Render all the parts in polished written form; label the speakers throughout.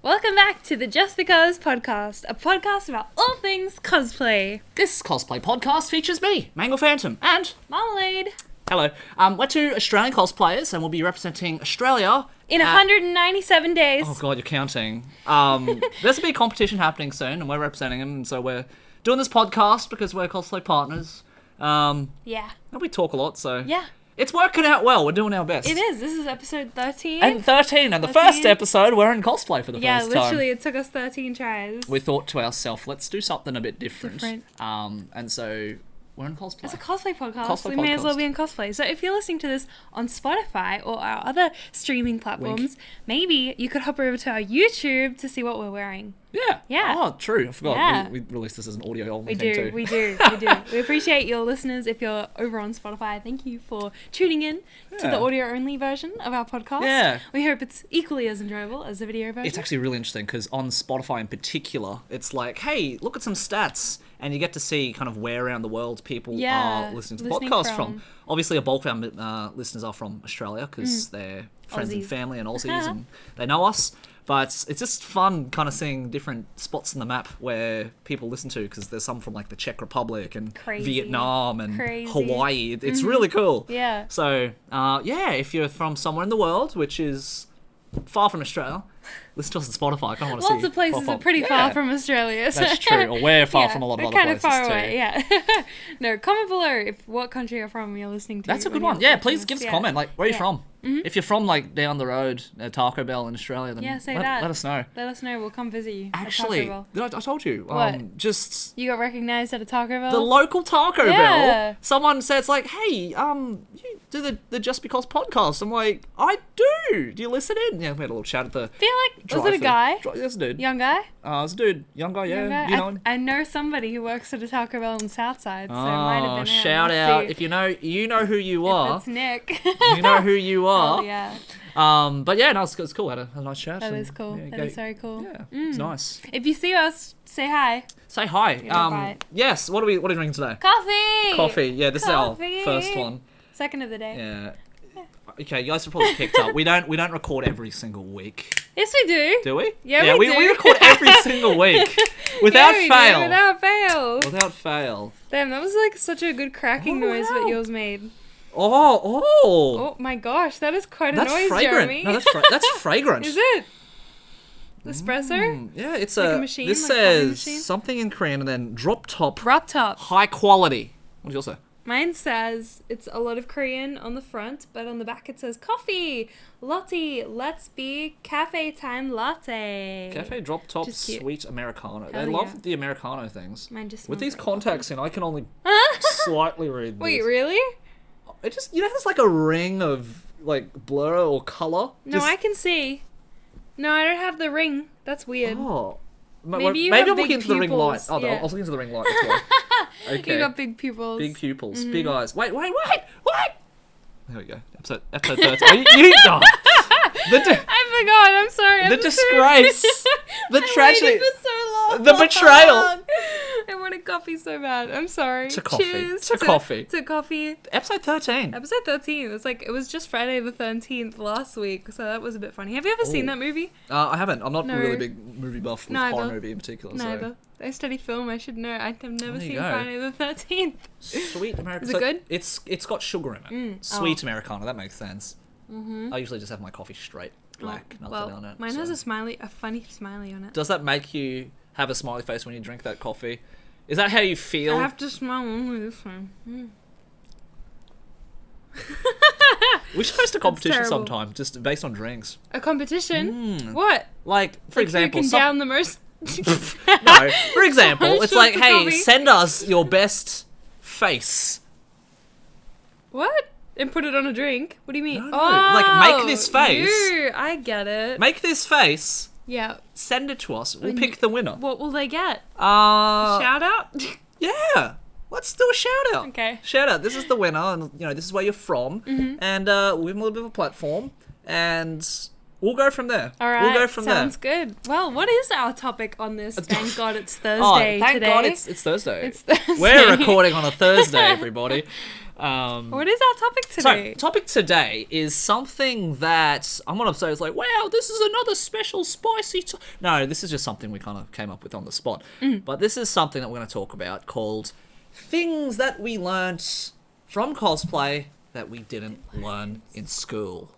Speaker 1: Welcome back to the JustBeCos podcast, a podcast about all things cosplay.
Speaker 2: This cosplay podcast features me, Mangle Phantom, and
Speaker 1: Marmalade.
Speaker 2: hello. We're two Australian cosplayers, and we'll be representing Australia
Speaker 1: In 197 days.
Speaker 2: Oh god, you're counting. There's a big competition happening soon, and we're representing them, and so we're doing this podcast because we're cosplay partners.
Speaker 1: Yeah.
Speaker 2: And we talk a lot, so
Speaker 1: Yeah.
Speaker 2: it's working out well. We're doing our best.
Speaker 1: It is. This is episode 13.
Speaker 2: And 13, and the first episode, we're in cosplay for the
Speaker 1: yeah,
Speaker 2: first time.
Speaker 1: literally, it took us 13 tries.
Speaker 2: We thought to ourselves, let's do something a bit different.
Speaker 1: Different.
Speaker 2: And so we're in cosplay.
Speaker 1: It's a cosplay podcast.
Speaker 2: Cosplay
Speaker 1: we may as well
Speaker 2: podcast.
Speaker 1: be in cosplay. So if you're listening to this on Spotify or our other streaming platforms, maybe you could hop over to our YouTube to see what we're wearing.
Speaker 2: Yeah.
Speaker 1: Yeah.
Speaker 2: Oh, true. I forgot.
Speaker 1: Yeah.
Speaker 2: We released this as an audio only
Speaker 1: We
Speaker 2: thing
Speaker 1: do,
Speaker 2: too.
Speaker 1: we do. We appreciate your listeners. If you're over on Spotify, thank you for tuning in to the
Speaker 2: Yeah.
Speaker 1: audio-only version of our podcast.
Speaker 2: Yeah.
Speaker 1: We hope it's equally as enjoyable as the video version.
Speaker 2: It's actually really interesting because on Spotify in particular, it's like, hey, look at some stats, and you get to see kind of where around the world people are listening to the podcast from. Obviously, a bulk of our listeners are from Australia because they're friends and
Speaker 1: Aussies.
Speaker 2: family and Aussies, and they know us. But it's just fun kind of seeing different spots on the map where people listen to, because there's some from like the Czech Republic and
Speaker 1: Crazy.
Speaker 2: Vietnam and
Speaker 1: Crazy.
Speaker 2: Hawaii. It's really cool.
Speaker 1: Yeah.
Speaker 2: So, if you're from somewhere in the world, which is far from Australia, listen to us on Spotify. I kind of want to see.
Speaker 1: Lots of places
Speaker 2: pop
Speaker 1: are
Speaker 2: up.
Speaker 1: pretty
Speaker 2: Yeah.
Speaker 1: far from Australia. So
Speaker 2: That's true. Or we're far
Speaker 1: yeah,
Speaker 2: from a lot of
Speaker 1: we're
Speaker 2: other
Speaker 1: kind
Speaker 2: places
Speaker 1: of far
Speaker 2: too.
Speaker 1: away, yeah. No, comment below what country you're from you're listening to.
Speaker 2: That's a
Speaker 1: when
Speaker 2: good one.
Speaker 1: you're
Speaker 2: Yeah,
Speaker 1: watching
Speaker 2: please
Speaker 1: this.
Speaker 2: give us a
Speaker 1: Yeah.
Speaker 2: comment. Like, where are you
Speaker 1: Yeah.
Speaker 2: from? If you're from like down the road at Taco Bell in Australia, then
Speaker 1: Yeah, say
Speaker 2: let
Speaker 1: that.
Speaker 2: us know.
Speaker 1: Let us know. We'll come visit you. at
Speaker 2: Actually,
Speaker 1: Taco Bell.
Speaker 2: I told you.
Speaker 1: What?
Speaker 2: Just
Speaker 1: You got recognized at a Taco Bell?
Speaker 2: the local Taco
Speaker 1: Yeah.
Speaker 2: Bell. Someone says like, "Hey, you do the Just Because podcast." I'm like, "I do. Do you listen in?" Yeah, we had a little chat at the.
Speaker 1: I feel like, was it a guy?
Speaker 2: Yes, a dude.
Speaker 1: Young guy?
Speaker 2: It's a dude. Young guy, yeah.
Speaker 1: Young guy?
Speaker 2: You know him.
Speaker 1: I know somebody who works at a Taco Bell in Southside, so it might have been him.
Speaker 2: Shout
Speaker 1: Let's
Speaker 2: out.
Speaker 1: see.
Speaker 2: If you know who you
Speaker 1: If
Speaker 2: are.
Speaker 1: it's Nick.
Speaker 2: You know who you are.
Speaker 1: Oh, yeah.
Speaker 2: But yeah, no, it's cool. Had a nice chat.
Speaker 1: That
Speaker 2: and,
Speaker 1: is cool.
Speaker 2: yeah,
Speaker 1: That is very cool.
Speaker 2: Yeah, it's nice.
Speaker 1: If you see us, say hi.
Speaker 2: Say hi.
Speaker 1: bite.
Speaker 2: Yes. What are we drinking today?
Speaker 1: Coffee!
Speaker 2: Coffee. Yeah, this
Speaker 1: Coffee.
Speaker 2: is our first one.
Speaker 1: Second of the day.
Speaker 2: Yeah. Okay, you guys have probably picked up. We don't record every single week,
Speaker 1: Yes, we do.
Speaker 2: do we?
Speaker 1: Yeah, we do.
Speaker 2: we record every single week without
Speaker 1: Yeah, we do,
Speaker 2: fail.
Speaker 1: Without fail.
Speaker 2: Without fail.
Speaker 1: Damn, that was like such a good cracking
Speaker 2: Oh,
Speaker 1: noise
Speaker 2: wow.
Speaker 1: that yours made.
Speaker 2: Oh.
Speaker 1: Oh my gosh, that is quite a
Speaker 2: That's
Speaker 1: noise,
Speaker 2: fragrant.
Speaker 1: Jeremy.
Speaker 2: No, that's fragrant.
Speaker 1: Is it? Espresso?
Speaker 2: Yeah, it's
Speaker 1: Like a machine,
Speaker 2: This
Speaker 1: like a coffee
Speaker 2: says
Speaker 1: machine?
Speaker 2: something in Korean and then drop top,
Speaker 1: Drop top.
Speaker 2: high quality. What does yours say?
Speaker 1: Mine says it's a lot of Korean on the front, but on the back it says coffee, latte, let's be cafe time latte.
Speaker 2: Cafe drop top
Speaker 1: Just cute.
Speaker 2: sweet Americano.
Speaker 1: Hell
Speaker 2: They love
Speaker 1: yeah.
Speaker 2: the Americano things.
Speaker 1: Mine just
Speaker 2: With
Speaker 1: smells
Speaker 2: these
Speaker 1: like
Speaker 2: contacts in, I can only slightly read
Speaker 1: Wait,
Speaker 2: this.
Speaker 1: really?
Speaker 2: It just, there's like a ring of like blur or color.
Speaker 1: No, I can see. No, I don't have the ring. That's weird.
Speaker 2: Oh.
Speaker 1: Maybe you
Speaker 2: maybe
Speaker 1: have
Speaker 2: I'm looking
Speaker 1: big
Speaker 2: into the ring light.
Speaker 1: pupils,
Speaker 2: Oh, no,
Speaker 1: yeah.
Speaker 2: I was looking into the ring light. That's why. Okay.
Speaker 1: You got big pupils.
Speaker 2: Big pupils,
Speaker 1: Mm-hmm.
Speaker 2: big eyes. Wait. There we go. Episode 13. Oh, you oh.
Speaker 1: I forgot. I'm sorry.
Speaker 2: The disgrace. The
Speaker 1: I
Speaker 2: tragedy.
Speaker 1: waited for so long.
Speaker 2: The betrayal.
Speaker 1: I wanted coffee so bad. I'm sorry.
Speaker 2: To coffee.
Speaker 1: Cheers
Speaker 2: To coffee.
Speaker 1: To coffee.
Speaker 2: Episode 13.
Speaker 1: Episode 13. It was just Friday the 13th last week, so that was a bit funny. Have you ever seen
Speaker 2: Ooh.
Speaker 1: that movie?
Speaker 2: I haven't. I'm not
Speaker 1: No.
Speaker 2: a really big movie buff with
Speaker 1: Neither.
Speaker 2: horror movie in particular.
Speaker 1: Neither.
Speaker 2: So.
Speaker 1: I study film. I should know. I have never
Speaker 2: There you
Speaker 1: seen
Speaker 2: go.
Speaker 1: Friday the 13th.
Speaker 2: Sweet Americano.
Speaker 1: Is it good?
Speaker 2: It's got sugar in it. Sweet Americano. That makes sense. I usually just have my coffee straight black, nothing
Speaker 1: well,
Speaker 2: on it.
Speaker 1: mine has
Speaker 2: so.
Speaker 1: a funny smiley on it.
Speaker 2: Does that make you have a smiley face when you drink that coffee? Is that how you feel?
Speaker 1: I have to smile only this one.
Speaker 2: We should host a competition
Speaker 1: terrible.
Speaker 2: sometime, just based on drinks.
Speaker 1: A competition? What?
Speaker 2: Like, for
Speaker 1: Like
Speaker 2: example,
Speaker 1: who can down the most?
Speaker 2: no. For example, it's like,
Speaker 1: Shots of
Speaker 2: hey,
Speaker 1: coffee.
Speaker 2: send us your best face.
Speaker 1: What? And put it on a drink? What do you mean?
Speaker 2: No, like, make this face.
Speaker 1: I get it.
Speaker 2: Make this face.
Speaker 1: Yeah.
Speaker 2: Send it to us. We'll
Speaker 1: And
Speaker 2: pick the winner.
Speaker 1: What will they get?
Speaker 2: Shout
Speaker 1: Shout out?
Speaker 2: Yeah. Let's do a shout out.
Speaker 1: Okay.
Speaker 2: Shout out. This is the winner, and this is where you're from, and we'll give them a little bit of a platform, and We'll go from there.
Speaker 1: All right.
Speaker 2: We'll go from
Speaker 1: Sounds good. Well, what is our topic on this? Thank God it's Thursday
Speaker 2: thank
Speaker 1: today.
Speaker 2: God it's Thursday.
Speaker 1: It's Thursday.
Speaker 2: We're recording on a Thursday, everybody.
Speaker 1: What is our topic today?
Speaker 2: So, topic today is something that I'm going to say is like, wow, this is another special spicy... No, this is just something we kind of came up with on the spot. But this is something that we're going to talk about called things that we learnt from cosplay that we didn't learn in school.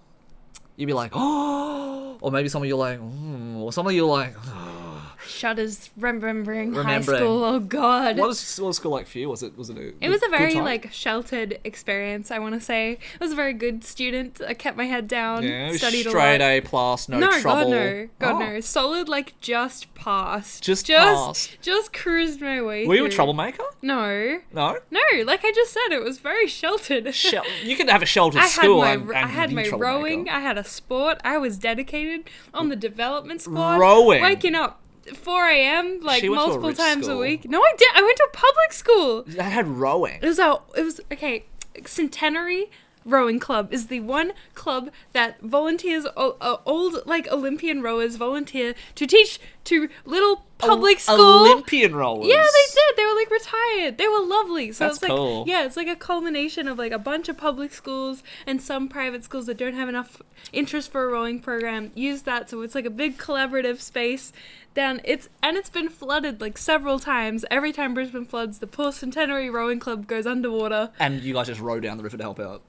Speaker 2: You'd be like, oh, or maybe some of you are like, or some of you are like, oh.
Speaker 1: Shudders remembering high school. Oh God.
Speaker 2: What was school like for you? Was it
Speaker 1: It was a very like sheltered experience. I want to say I was a very good student. I kept my head down.
Speaker 2: Yeah,
Speaker 1: studied
Speaker 2: straight
Speaker 1: a lot.
Speaker 2: A plus, no trouble.
Speaker 1: God no, solid like just passed.
Speaker 2: Just passed.
Speaker 1: Just cruised my way.
Speaker 2: Were you a troublemaker?
Speaker 1: No.
Speaker 2: No.
Speaker 1: Like I just said, it was very sheltered.
Speaker 2: You can have a sheltered school.
Speaker 1: I had my rowing. I had a sport. I was dedicated on the development squad.
Speaker 2: Rowing.
Speaker 1: Waking up 4 a.m. like multiple times
Speaker 2: school.
Speaker 1: a week. No, I did. I went to a public school.
Speaker 2: That had rowing.
Speaker 1: It was okay. Centenary Rowing Club is the one club that volunteers, old like Olympian rowers volunteer to teach to little public school.
Speaker 2: Olympian rowers.
Speaker 1: Yeah, they did. They were like retired. They were lovely. So
Speaker 2: That's
Speaker 1: it's like,
Speaker 2: cool.
Speaker 1: yeah, it's like a culmination of like a bunch of public schools and some private schools that don't have enough interest for a rowing program use that. So it's like a big collaborative space. It's been flooded like several times. Every time Brisbane floods, the poor Centenary Rowing Club goes underwater.
Speaker 2: And you guys just row down the river to help out.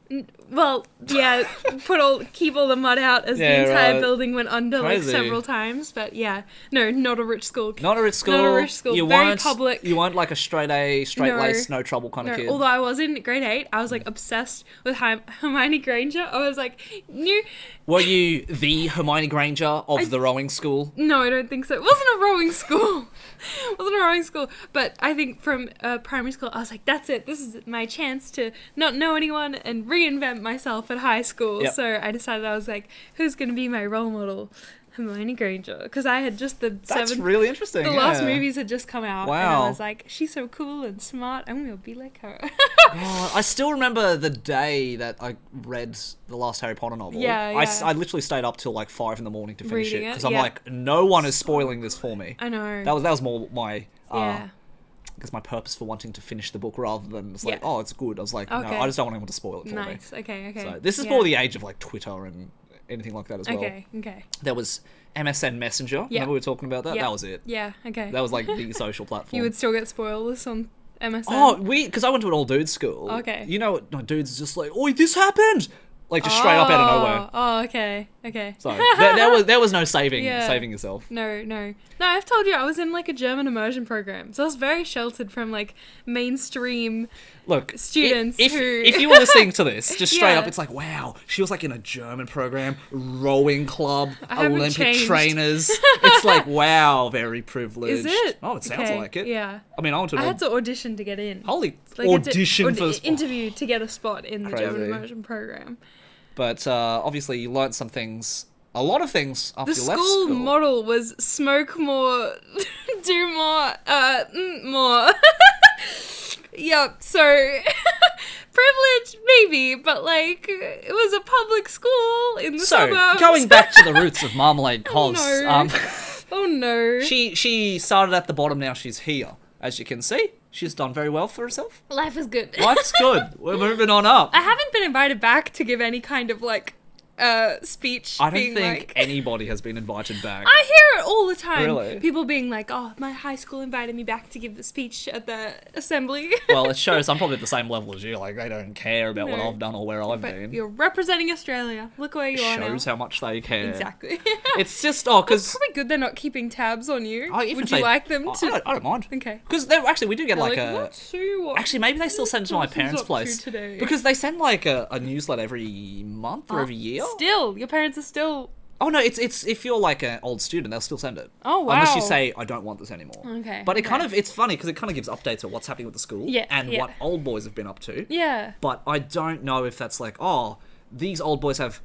Speaker 1: Well, yeah, keep all the mud out as the entire building went under like several times. But yeah, no, not a rich school.
Speaker 2: Not a rich school.
Speaker 1: Not a rich school. Very public.
Speaker 2: You weren't like a straight A, straight lace, no trouble kind of kid.
Speaker 1: Although I was in grade 8, I was like obsessed with Hermione Granger. I was like,
Speaker 2: Were you the Hermione Granger of the rowing school?
Speaker 1: No, I don't think so. It wasn't a rowing school. But I think from primary school, I was like, that's it. This is my chance to not know anyone and reinvent myself at high school.
Speaker 2: Yep.
Speaker 1: So I decided, I was like, who's going to be my role model? Hermione Granger, because I had just
Speaker 2: That's really interesting.
Speaker 1: The last movies had just come out,
Speaker 2: wow.
Speaker 1: And I was like, she's so cool and smart. I'm gonna be like her.
Speaker 2: God, I still remember the day that I read the last Harry Potter novel.
Speaker 1: Yeah.
Speaker 2: I literally stayed up till like 5 in the morning to finish
Speaker 1: Reading
Speaker 2: it because
Speaker 1: it,
Speaker 2: I'm like, no one is spoiling this for me.
Speaker 1: I know.
Speaker 2: That was more my.
Speaker 1: Yeah.
Speaker 2: I guess my purpose for wanting to finish the book rather than it's like, oh, it's good. I was like,
Speaker 1: okay.
Speaker 2: no, I just don't want anyone to spoil it for me.
Speaker 1: Nice. Okay.
Speaker 2: So this is more the age of like Twitter and anything like that as well.
Speaker 1: Okay.
Speaker 2: There was MSN Messenger.
Speaker 1: Yep.
Speaker 2: Remember we were talking about that?
Speaker 1: Yep.
Speaker 2: That was it.
Speaker 1: Yeah. Okay.
Speaker 2: That was like the social platform.
Speaker 1: You would still get spoilers on MSN.
Speaker 2: Oh, because I went to an all dudes school.
Speaker 1: Okay.
Speaker 2: You know, no, dudes is just like, oh, this happened. Like just straight up out of nowhere.
Speaker 1: Oh, okay.
Speaker 2: So there was no saving yourself.
Speaker 1: No, I've told you I was in like a German immersion program, so I was very sheltered from like mainstream students.
Speaker 2: If you were listening to this, just straight up, it's like, wow, she was like in a German program, rowing club, Olympic trainers. It's like, wow, very privileged.
Speaker 1: Is it?
Speaker 2: Oh, it sounds like it.
Speaker 1: Yeah.
Speaker 2: I mean, I
Speaker 1: had to audition to get in.
Speaker 2: Holy
Speaker 1: like
Speaker 2: audition for
Speaker 1: interview to get a spot in the German immersion program.
Speaker 2: But obviously, you learnt some things. A lot of things after you left
Speaker 1: The
Speaker 2: school.
Speaker 1: school model was smoke more, do more, more. Yep, so privilege maybe, but like it was a public school in the suburbs.
Speaker 2: So going back to the roots of Marmalade Cos,
Speaker 1: oh no.
Speaker 2: She started at the bottom. Now she's here, as you can see. She's done very well for herself.
Speaker 1: Life is good.
Speaker 2: Life's good. We're moving on up.
Speaker 1: I haven't been invited back to give any kind of like speech.
Speaker 2: I don't think anybody has been invited back.
Speaker 1: I hear it all the time.
Speaker 2: Really?
Speaker 1: People being like, oh, my high school invited me back to give the speech at the assembly.
Speaker 2: Well, it shows I'm probably at the same level as you. Like, they don't care about what I've done or where I've been.
Speaker 1: You're representing Australia. Look where you are now.
Speaker 2: Shows how much they care.
Speaker 1: Exactly.
Speaker 2: It's just, because...
Speaker 1: It's probably good they're not keeping tabs on you. Would
Speaker 2: you
Speaker 1: like them to...
Speaker 2: I don't mind.
Speaker 1: Okay.
Speaker 2: Because actually, we do get like a...
Speaker 1: Let's see what
Speaker 2: actually, maybe they still send it to my parents' place.
Speaker 1: Today.
Speaker 2: Because they send like a newsletter every month or every year.
Speaker 1: Still, your parents are still...
Speaker 2: Oh no, it's if you're like an old student, they'll still send it.
Speaker 1: Oh wow.
Speaker 2: Unless you say, I don't want this anymore.
Speaker 1: Okay.
Speaker 2: But it's funny because it kind of gives updates of what's happening with the school. And what old boys have been up to.
Speaker 1: Yeah.
Speaker 2: But I don't know if that's like, oh, these old boys have,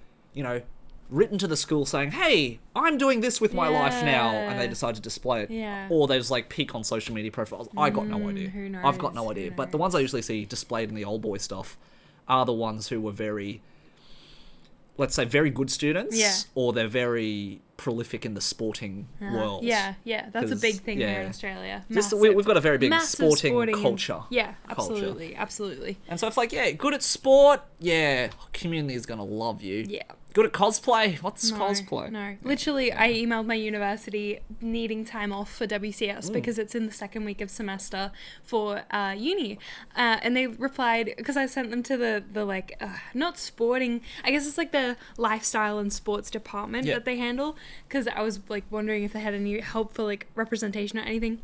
Speaker 2: written to the school saying, hey, I'm doing this with my life now, and they decide to display it.
Speaker 1: Yeah.
Speaker 2: Or they just like peek on social media profiles. I got no idea.
Speaker 1: Who knows?
Speaker 2: I've got no idea. But the ones I usually see displayed in the old boy stuff are the ones who were very... let's say, very good students,
Speaker 1: Yeah.
Speaker 2: or they're very prolific in the sporting world.
Speaker 1: Yeah, that's a big thing here
Speaker 2: yeah.
Speaker 1: in Australia.
Speaker 2: Just, we've got a very big
Speaker 1: Massive
Speaker 2: sporting culture.
Speaker 1: Yeah,
Speaker 2: culture.
Speaker 1: absolutely.
Speaker 2: And so it's like, yeah, good at sport, yeah, community is going to love you.
Speaker 1: Yeah.
Speaker 2: Good at cosplay? What's cosplay?
Speaker 1: No. Literally, I emailed my university needing time off for WCS because it's in the second week of semester for uni. And they replied, because I sent them to the like, not sporting, I guess it's like the lifestyle and sports department that they handle. Because I was like wondering if they had any help for like representation or anything.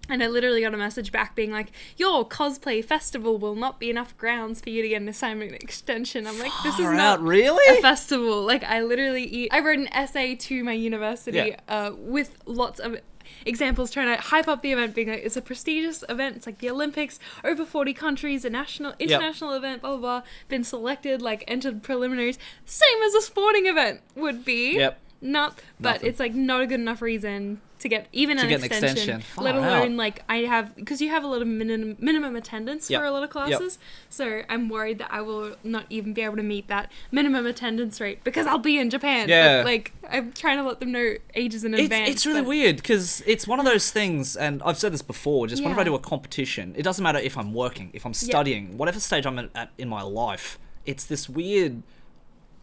Speaker 1: And I literally got a message back being like, your cosplay festival will not be enough grounds for you to get an assignment extension. I'm like, this is not
Speaker 2: really
Speaker 1: a festival. Like, I literally, I wrote an essay to my university with lots of examples trying to hype up the event, being like, it's a prestigious event. It's like the Olympics, over 40 countries, a international event, blah, blah, blah. Been selected, like, entered preliminaries. Same as a sporting event would be.
Speaker 2: Yep.
Speaker 1: But it's like not a good enough reason to get even an extension, let alone like I have, because you have a lot of minimum attendance for a lot of classes. So I'm worried that I will not even be able to meet that minimum attendance rate because I'll be in Japan. But, like, I'm trying to let them know ages in advance.
Speaker 2: It's really weird because it's one of those things, and I've said this before, just whenever I do a competition, it doesn't matter if I'm working, if I'm studying, whatever stage I'm at in my life, it's this weird...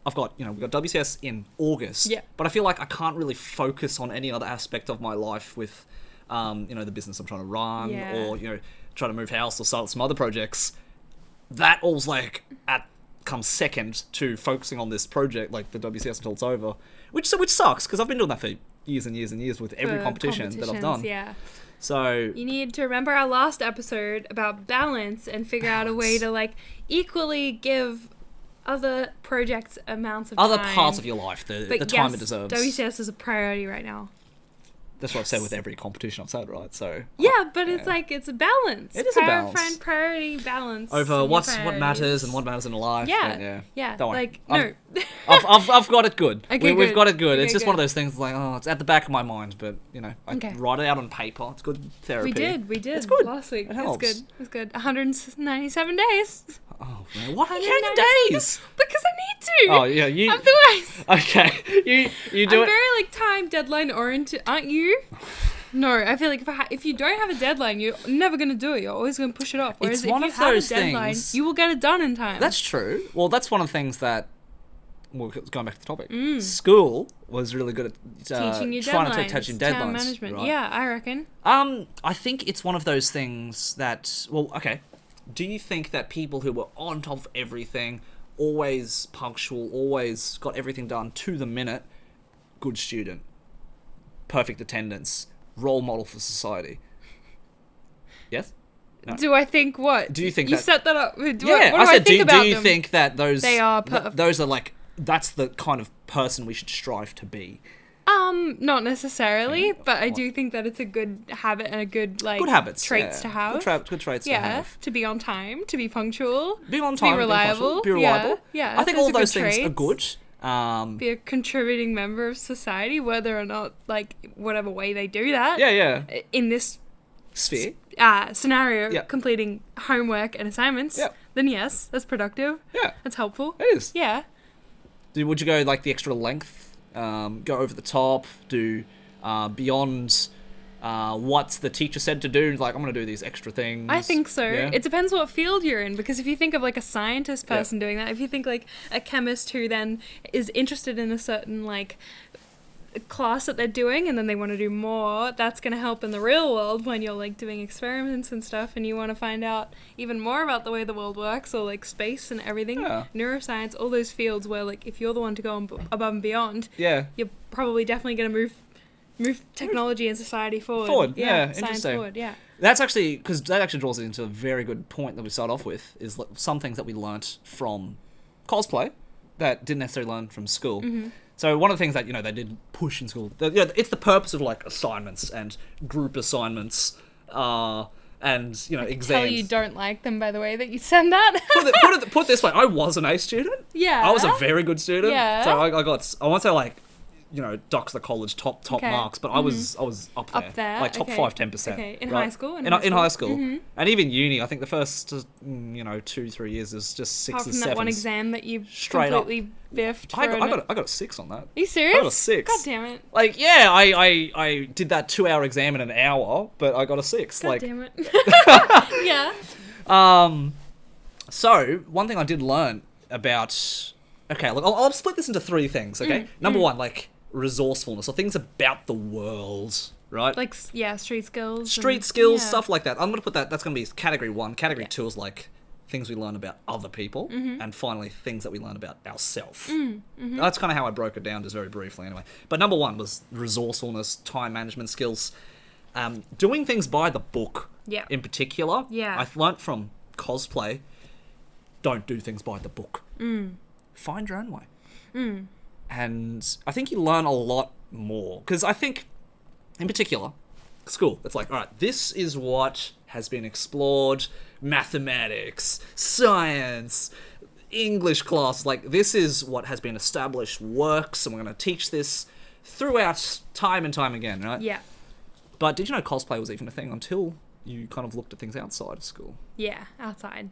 Speaker 2: I've got, we've got WCS in August, but I feel like I can't really focus on any other aspect of my life with, the business I'm trying to run or, trying to move house or start some other projects. That all's like comes second to focusing on this project, like the WCS until it's over, which sucks because I've been doing that for years and years and years with every competition that I've done.
Speaker 1: Yeah.
Speaker 2: So
Speaker 1: you need to remember our last episode about balance and figure out a way to like equally give other projects amounts of time.
Speaker 2: Other parts of your life, the time it deserves.
Speaker 1: WCS is a priority right now.
Speaker 2: That's what I've said with every competition I've said, right? So
Speaker 1: it's like it's a balance.
Speaker 2: It is a balance.
Speaker 1: Find priority balance
Speaker 2: over what matters and what matters in life.
Speaker 1: Yeah.
Speaker 2: Don't worry.
Speaker 1: Like no,
Speaker 2: I've got it good.
Speaker 1: Okay,
Speaker 2: We've got it good.
Speaker 1: Okay,
Speaker 2: it's just
Speaker 1: good.
Speaker 2: one of those things like it's at the back of my mind, but I write it out on paper. It's good therapy.
Speaker 1: We did.
Speaker 2: It's good
Speaker 1: Last week.
Speaker 2: It helps.
Speaker 1: It's good. 197 days.
Speaker 2: Oh man, why are you counting days?
Speaker 1: Because I need to.
Speaker 2: Oh yeah, you.
Speaker 1: Otherwise.
Speaker 2: Okay, you do
Speaker 1: I'm
Speaker 2: it.
Speaker 1: very like time deadline oriented, aren't you? No, I feel like if you don't have a deadline, you're never going to do it. You're always going to push it off. Whereas
Speaker 2: It's one
Speaker 1: if
Speaker 2: of
Speaker 1: you have
Speaker 2: those
Speaker 1: a deadline,
Speaker 2: things-
Speaker 1: you will get it done in time.
Speaker 2: That's true. Well, that's one of the things that. Well, going back to the topic, school was really good at
Speaker 1: teaching you
Speaker 2: trying
Speaker 1: deadlines,
Speaker 2: to teach you
Speaker 1: time
Speaker 2: deadlines.
Speaker 1: management.
Speaker 2: Right?
Speaker 1: Yeah, I reckon.
Speaker 2: I think it's one of those things that. Well, okay. Do you think that people who were on top of everything, always punctual, always got everything done to the minute, good student, perfect attendance, role model for society? Yes? No.
Speaker 1: Do I think what?
Speaker 2: Do you think
Speaker 1: you
Speaker 2: that...
Speaker 1: set that up? What do
Speaker 2: I
Speaker 1: I
Speaker 2: said,
Speaker 1: think about
Speaker 2: do you
Speaker 1: them?
Speaker 2: think that those...
Speaker 1: They are...
Speaker 2: those are like... That's the kind of person we should strive to be.
Speaker 1: Not necessarily, but I do think that it's a good habit and a good, like...
Speaker 2: Good habits,
Speaker 1: traits to have.
Speaker 2: Good traits to have.
Speaker 1: To be on time, to be punctual.
Speaker 2: Being on time,
Speaker 1: be reliable.
Speaker 2: Be reliable.
Speaker 1: Yeah,
Speaker 2: I think all those things are good.
Speaker 1: Be a contributing member of society, whether or not, like, whatever way they do that.
Speaker 2: Yeah.
Speaker 1: In this
Speaker 2: sphere
Speaker 1: scenario, completing homework and assignments, then yes, that's productive.
Speaker 2: Yeah.
Speaker 1: That's helpful.
Speaker 2: It is.
Speaker 1: Yeah.
Speaker 2: Would you go, like, the extra length? Go over the top? Do beyond what the teacher said to do? Like, I'm going to do these extra things.
Speaker 1: I think so.
Speaker 2: Yeah?
Speaker 1: It depends what field you're in, because if you think of like a scientist person doing that, if you think like a chemist who then is interested in a certain like class that they're doing and then they want to do more, that's going to help in the real world when you're like doing experiments and stuff and you want to find out even more about the way the world works, or like space and everything, neuroscience, all those fields where like if you're the one to go above and beyond, you're probably definitely going to move technology and society forward. Science
Speaker 2: interesting.
Speaker 1: Forward,
Speaker 2: That's actually, because that actually draws it into a very good point that we start off with, is some things that we learnt from cosplay that didn't necessarily learn from school.
Speaker 1: Mm-hmm.
Speaker 2: So one of the things that, they did push in school, it's the purpose of like assignments and group assignments, and exams.
Speaker 1: Tell you don't like them by the way that you send that.
Speaker 2: Put it this way, I was an A student.
Speaker 1: Yeah.
Speaker 2: I was a very good student.
Speaker 1: Yeah.
Speaker 2: So I won't say like dox the college top
Speaker 1: Okay.
Speaker 2: marks, but I was up there.
Speaker 1: Up there,
Speaker 2: like top
Speaker 1: okay.
Speaker 2: 5-10%.
Speaker 1: Okay, in
Speaker 2: right?
Speaker 1: high school?
Speaker 2: In high school. And even uni, I think the first 2-3 years is just 6
Speaker 1: Apart
Speaker 2: or
Speaker 1: from
Speaker 2: 7s.
Speaker 1: that one exam that you
Speaker 2: Straight up.
Speaker 1: completely biffed.
Speaker 2: I got a 6 on that.
Speaker 1: Are you serious?
Speaker 2: I got a 6.
Speaker 1: God damn it.
Speaker 2: Like, yeah, I did that 2-hour exam in an hour, but I got a 6.
Speaker 1: God
Speaker 2: like,
Speaker 1: damn it. Yeah.
Speaker 2: So, one thing I did learn about... Okay, look, I'll split this into 3 things, okay? Number 1, like, resourcefulness, or things about the world, right?
Speaker 1: Like, yeah, street skills.
Speaker 2: Street skills, stuff like that. I'm going to put that's going to be category 1. Category 2 is, like, things we learn about other people. And finally, things that we learn about ourselves. That's kind of how I broke it down, just very briefly, anyway. But number 1 was resourcefulness, time management skills. Doing things by the book, in particular.
Speaker 1: Yeah.
Speaker 2: I've learnt from Cosplay... Don't do things by the book. Find your own way. And I think you learn a lot more. Because I think, in particular, school, it's like, all right, this is what has been explored. Mathematics, science, English class. Like, this is what has been established, works, and we're going to teach this throughout time and time again, right?
Speaker 1: Yeah.
Speaker 2: But did you know cosplay was even a thing until you kind of looked at things outside of school?
Speaker 1: Yeah, outside.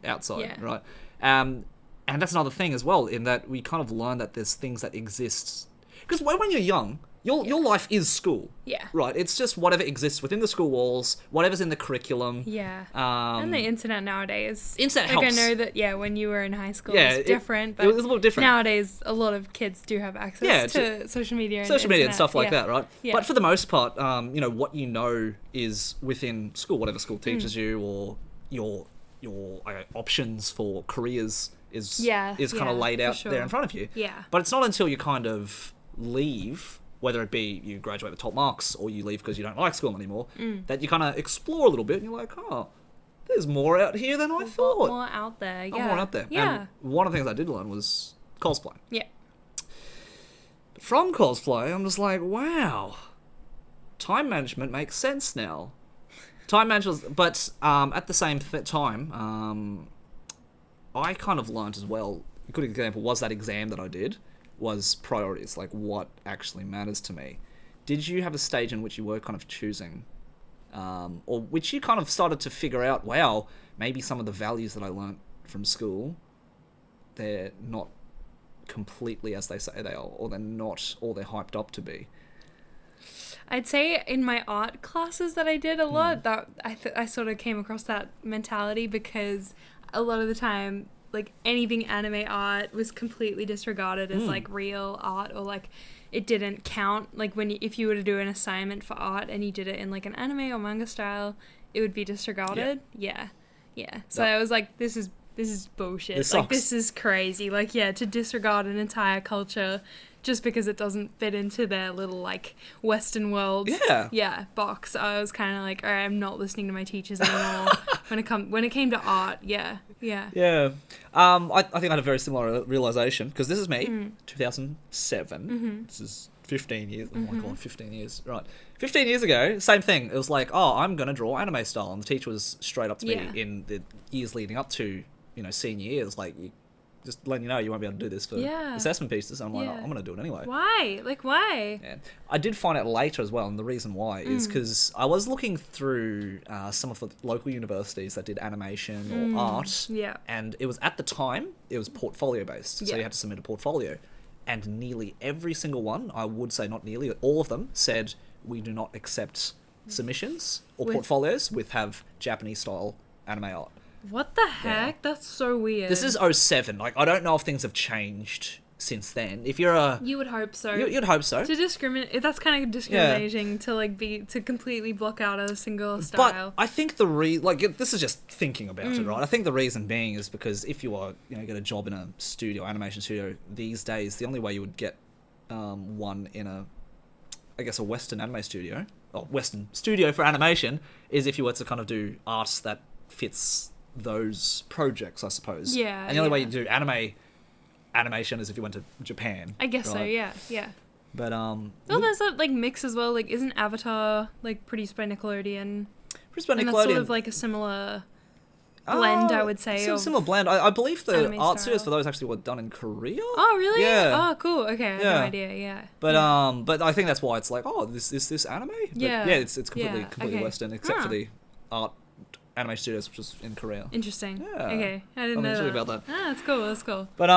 Speaker 2: Right? And that's another thing as well, in that we kind of learn that there's things that exist. Because when you're young, your life is school.
Speaker 1: Yeah.
Speaker 2: Right? It's just whatever exists within the school walls, whatever's in the curriculum.
Speaker 1: Yeah. And the internet nowadays.
Speaker 2: Internet
Speaker 1: helps.
Speaker 2: helps.
Speaker 1: I know that, when you were in high school,
Speaker 2: Yeah,
Speaker 1: it's different. But
Speaker 2: it was a little different.
Speaker 1: Nowadays, a lot of kids do have access to social media
Speaker 2: and stuff like that, right?
Speaker 1: Yeah.
Speaker 2: But for the most part, what you know is within school, whatever school teaches you, or your options for careers is kind of laid out there in front of you.
Speaker 1: Yeah.
Speaker 2: But it's not until you kind of leave, whether it be you graduate with top marks or you leave because you don't like school anymore, that you kind of explore a little bit and you're like, oh, there's more out here than I thought.
Speaker 1: More out there, yeah.
Speaker 2: More out there.
Speaker 1: Yeah.
Speaker 2: And one of the things I did learn was cosplay.
Speaker 1: Yeah.
Speaker 2: From cosplay, I'm just like, wow, time management makes sense now. Time management, but at the same time, I kind of learnt as well. A good example was that exam that I did, was priorities, like what actually matters to me. Did you have a stage in which you were kind of choosing, or which you kind of started to figure out, wow, maybe some of the values that I learnt from school, they're not completely as they say they are, or they're not all they're hyped up to be?
Speaker 1: I'd say in my art classes that I did a lot, that I sort of came across that mentality, because a lot of the time, like, anything anime art was completely disregarded as like real art, or like it didn't count. Like if you were to do an assignment for art and you did it in like an anime or manga style, it would be disregarded. Yeah. So I was like, this is bullshit. This is crazy. Like, to disregard an entire culture just because it doesn't fit into their little, like, Western world box. I was kind of like, all right, I'm not listening to my teachers anymore when it came to art. Yeah.
Speaker 2: I think I had a very similar realization, because this is me, 2007. This is 15 years. Oh my god, 15 years. Right. 15 years ago, same thing. It was like, oh, I'm going to draw anime style. And the teacher was straight up to me in the years leading up to, senior years, like, just letting you know you won't be able to do this for assessment pieces. And I'm like, I'm going to do it anyway.
Speaker 1: Why? Like, why?
Speaker 2: Yeah. I did find out later as well, and the reason why is because I was looking through some of the local universities that did animation or art, and it was, at the time, it was portfolio based, so you had to submit a portfolio, and nearly every single one, I would say not nearly, all of them said, we do not accept submissions or portfolios have Japanese style anime art.
Speaker 1: What the heck? Yeah. That's so weird.
Speaker 2: This is 2007. Like, I don't know if things have changed since then. If you're
Speaker 1: you would hope so.
Speaker 2: You'd hope so.
Speaker 1: To discriminate, that's kind of discriminating to completely block out a single style.
Speaker 2: But I think this is just thinking about it, right? I think the reason being is because if you are, get a job in a studio, animation studio these days, the only way you would get one in a Western anime studio, or Western studio for animation, is if you were to kind of do art that fits those projects, I suppose.
Speaker 1: Yeah.
Speaker 2: And the only way you do animation is if you went to Japan.
Speaker 1: I guess so, yeah.
Speaker 2: But
Speaker 1: there's that like mix as well. Like, isn't Avatar like produced by Nickelodeon?
Speaker 2: Produced by Nickelodeon.
Speaker 1: And that's sort of like a similar blend, I would say.
Speaker 2: Similar blend. I believe the
Speaker 1: anime
Speaker 2: art
Speaker 1: style.
Speaker 2: studios for those actually were done in Korea.
Speaker 1: Oh, really?
Speaker 2: Yeah.
Speaker 1: Oh, cool. Okay, I had no idea. Yeah.
Speaker 2: But I think that's why it's like, oh, this anime. But
Speaker 1: Yeah.
Speaker 2: it's completely
Speaker 1: okay.
Speaker 2: Western, except for the art anime studios, which is in Korea.
Speaker 1: Interesting.
Speaker 2: Yeah.
Speaker 1: Okay, I didn't know that.
Speaker 2: about that.
Speaker 1: Ah, that's cool. That's cool.
Speaker 2: But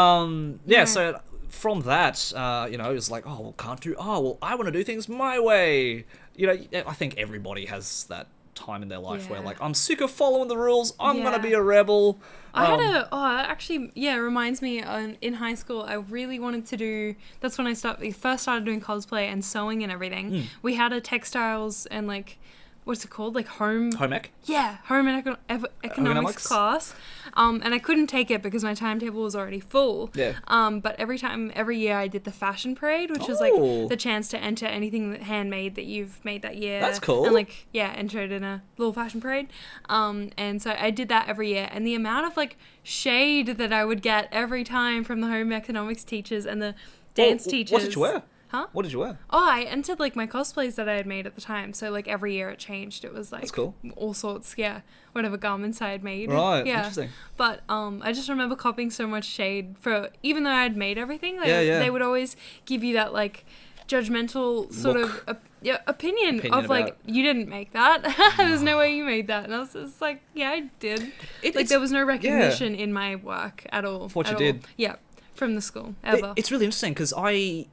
Speaker 2: so from that, it was like, oh, well, can't do. Oh, well, I want to do things my way. I think everybody has that time in their life where like, I'm sick of following the rules. I'm gonna be a rebel.
Speaker 1: It reminds me, in high school, I really wanted to do, that's when I first started doing cosplay and sewing and everything. We had a textiles and like, what's it called? Like home ec? Yeah, home and economics class. And I couldn't take it because my timetable was already full.
Speaker 2: Yeah.
Speaker 1: But every year I did the fashion parade, which was like the chance to enter anything handmade that you've made that year.
Speaker 2: That's cool.
Speaker 1: And like, entered in a little fashion parade. And so I did that every year. And the amount of like shade that I would get every time from the home economics teachers and the dance teachers.
Speaker 2: What did you wear?
Speaker 1: Huh?
Speaker 2: What did you wear?
Speaker 1: Oh, I entered like my cosplays that I had made at the time. So like every year it changed. It was like
Speaker 2: that's cool.
Speaker 1: All sorts, whatever garments I had made.
Speaker 2: Right,
Speaker 1: yeah.
Speaker 2: Interesting.
Speaker 1: But I just remember copying so much shade for, even though I had made everything, they would always give you that like judgmental sort of opinion of like, you didn't make that. There's no way you made that. And I was just like, yeah, I did. There was no recognition in my work at all.
Speaker 2: For what you did.
Speaker 1: Yeah, from the school, ever.
Speaker 2: It's really interesting because I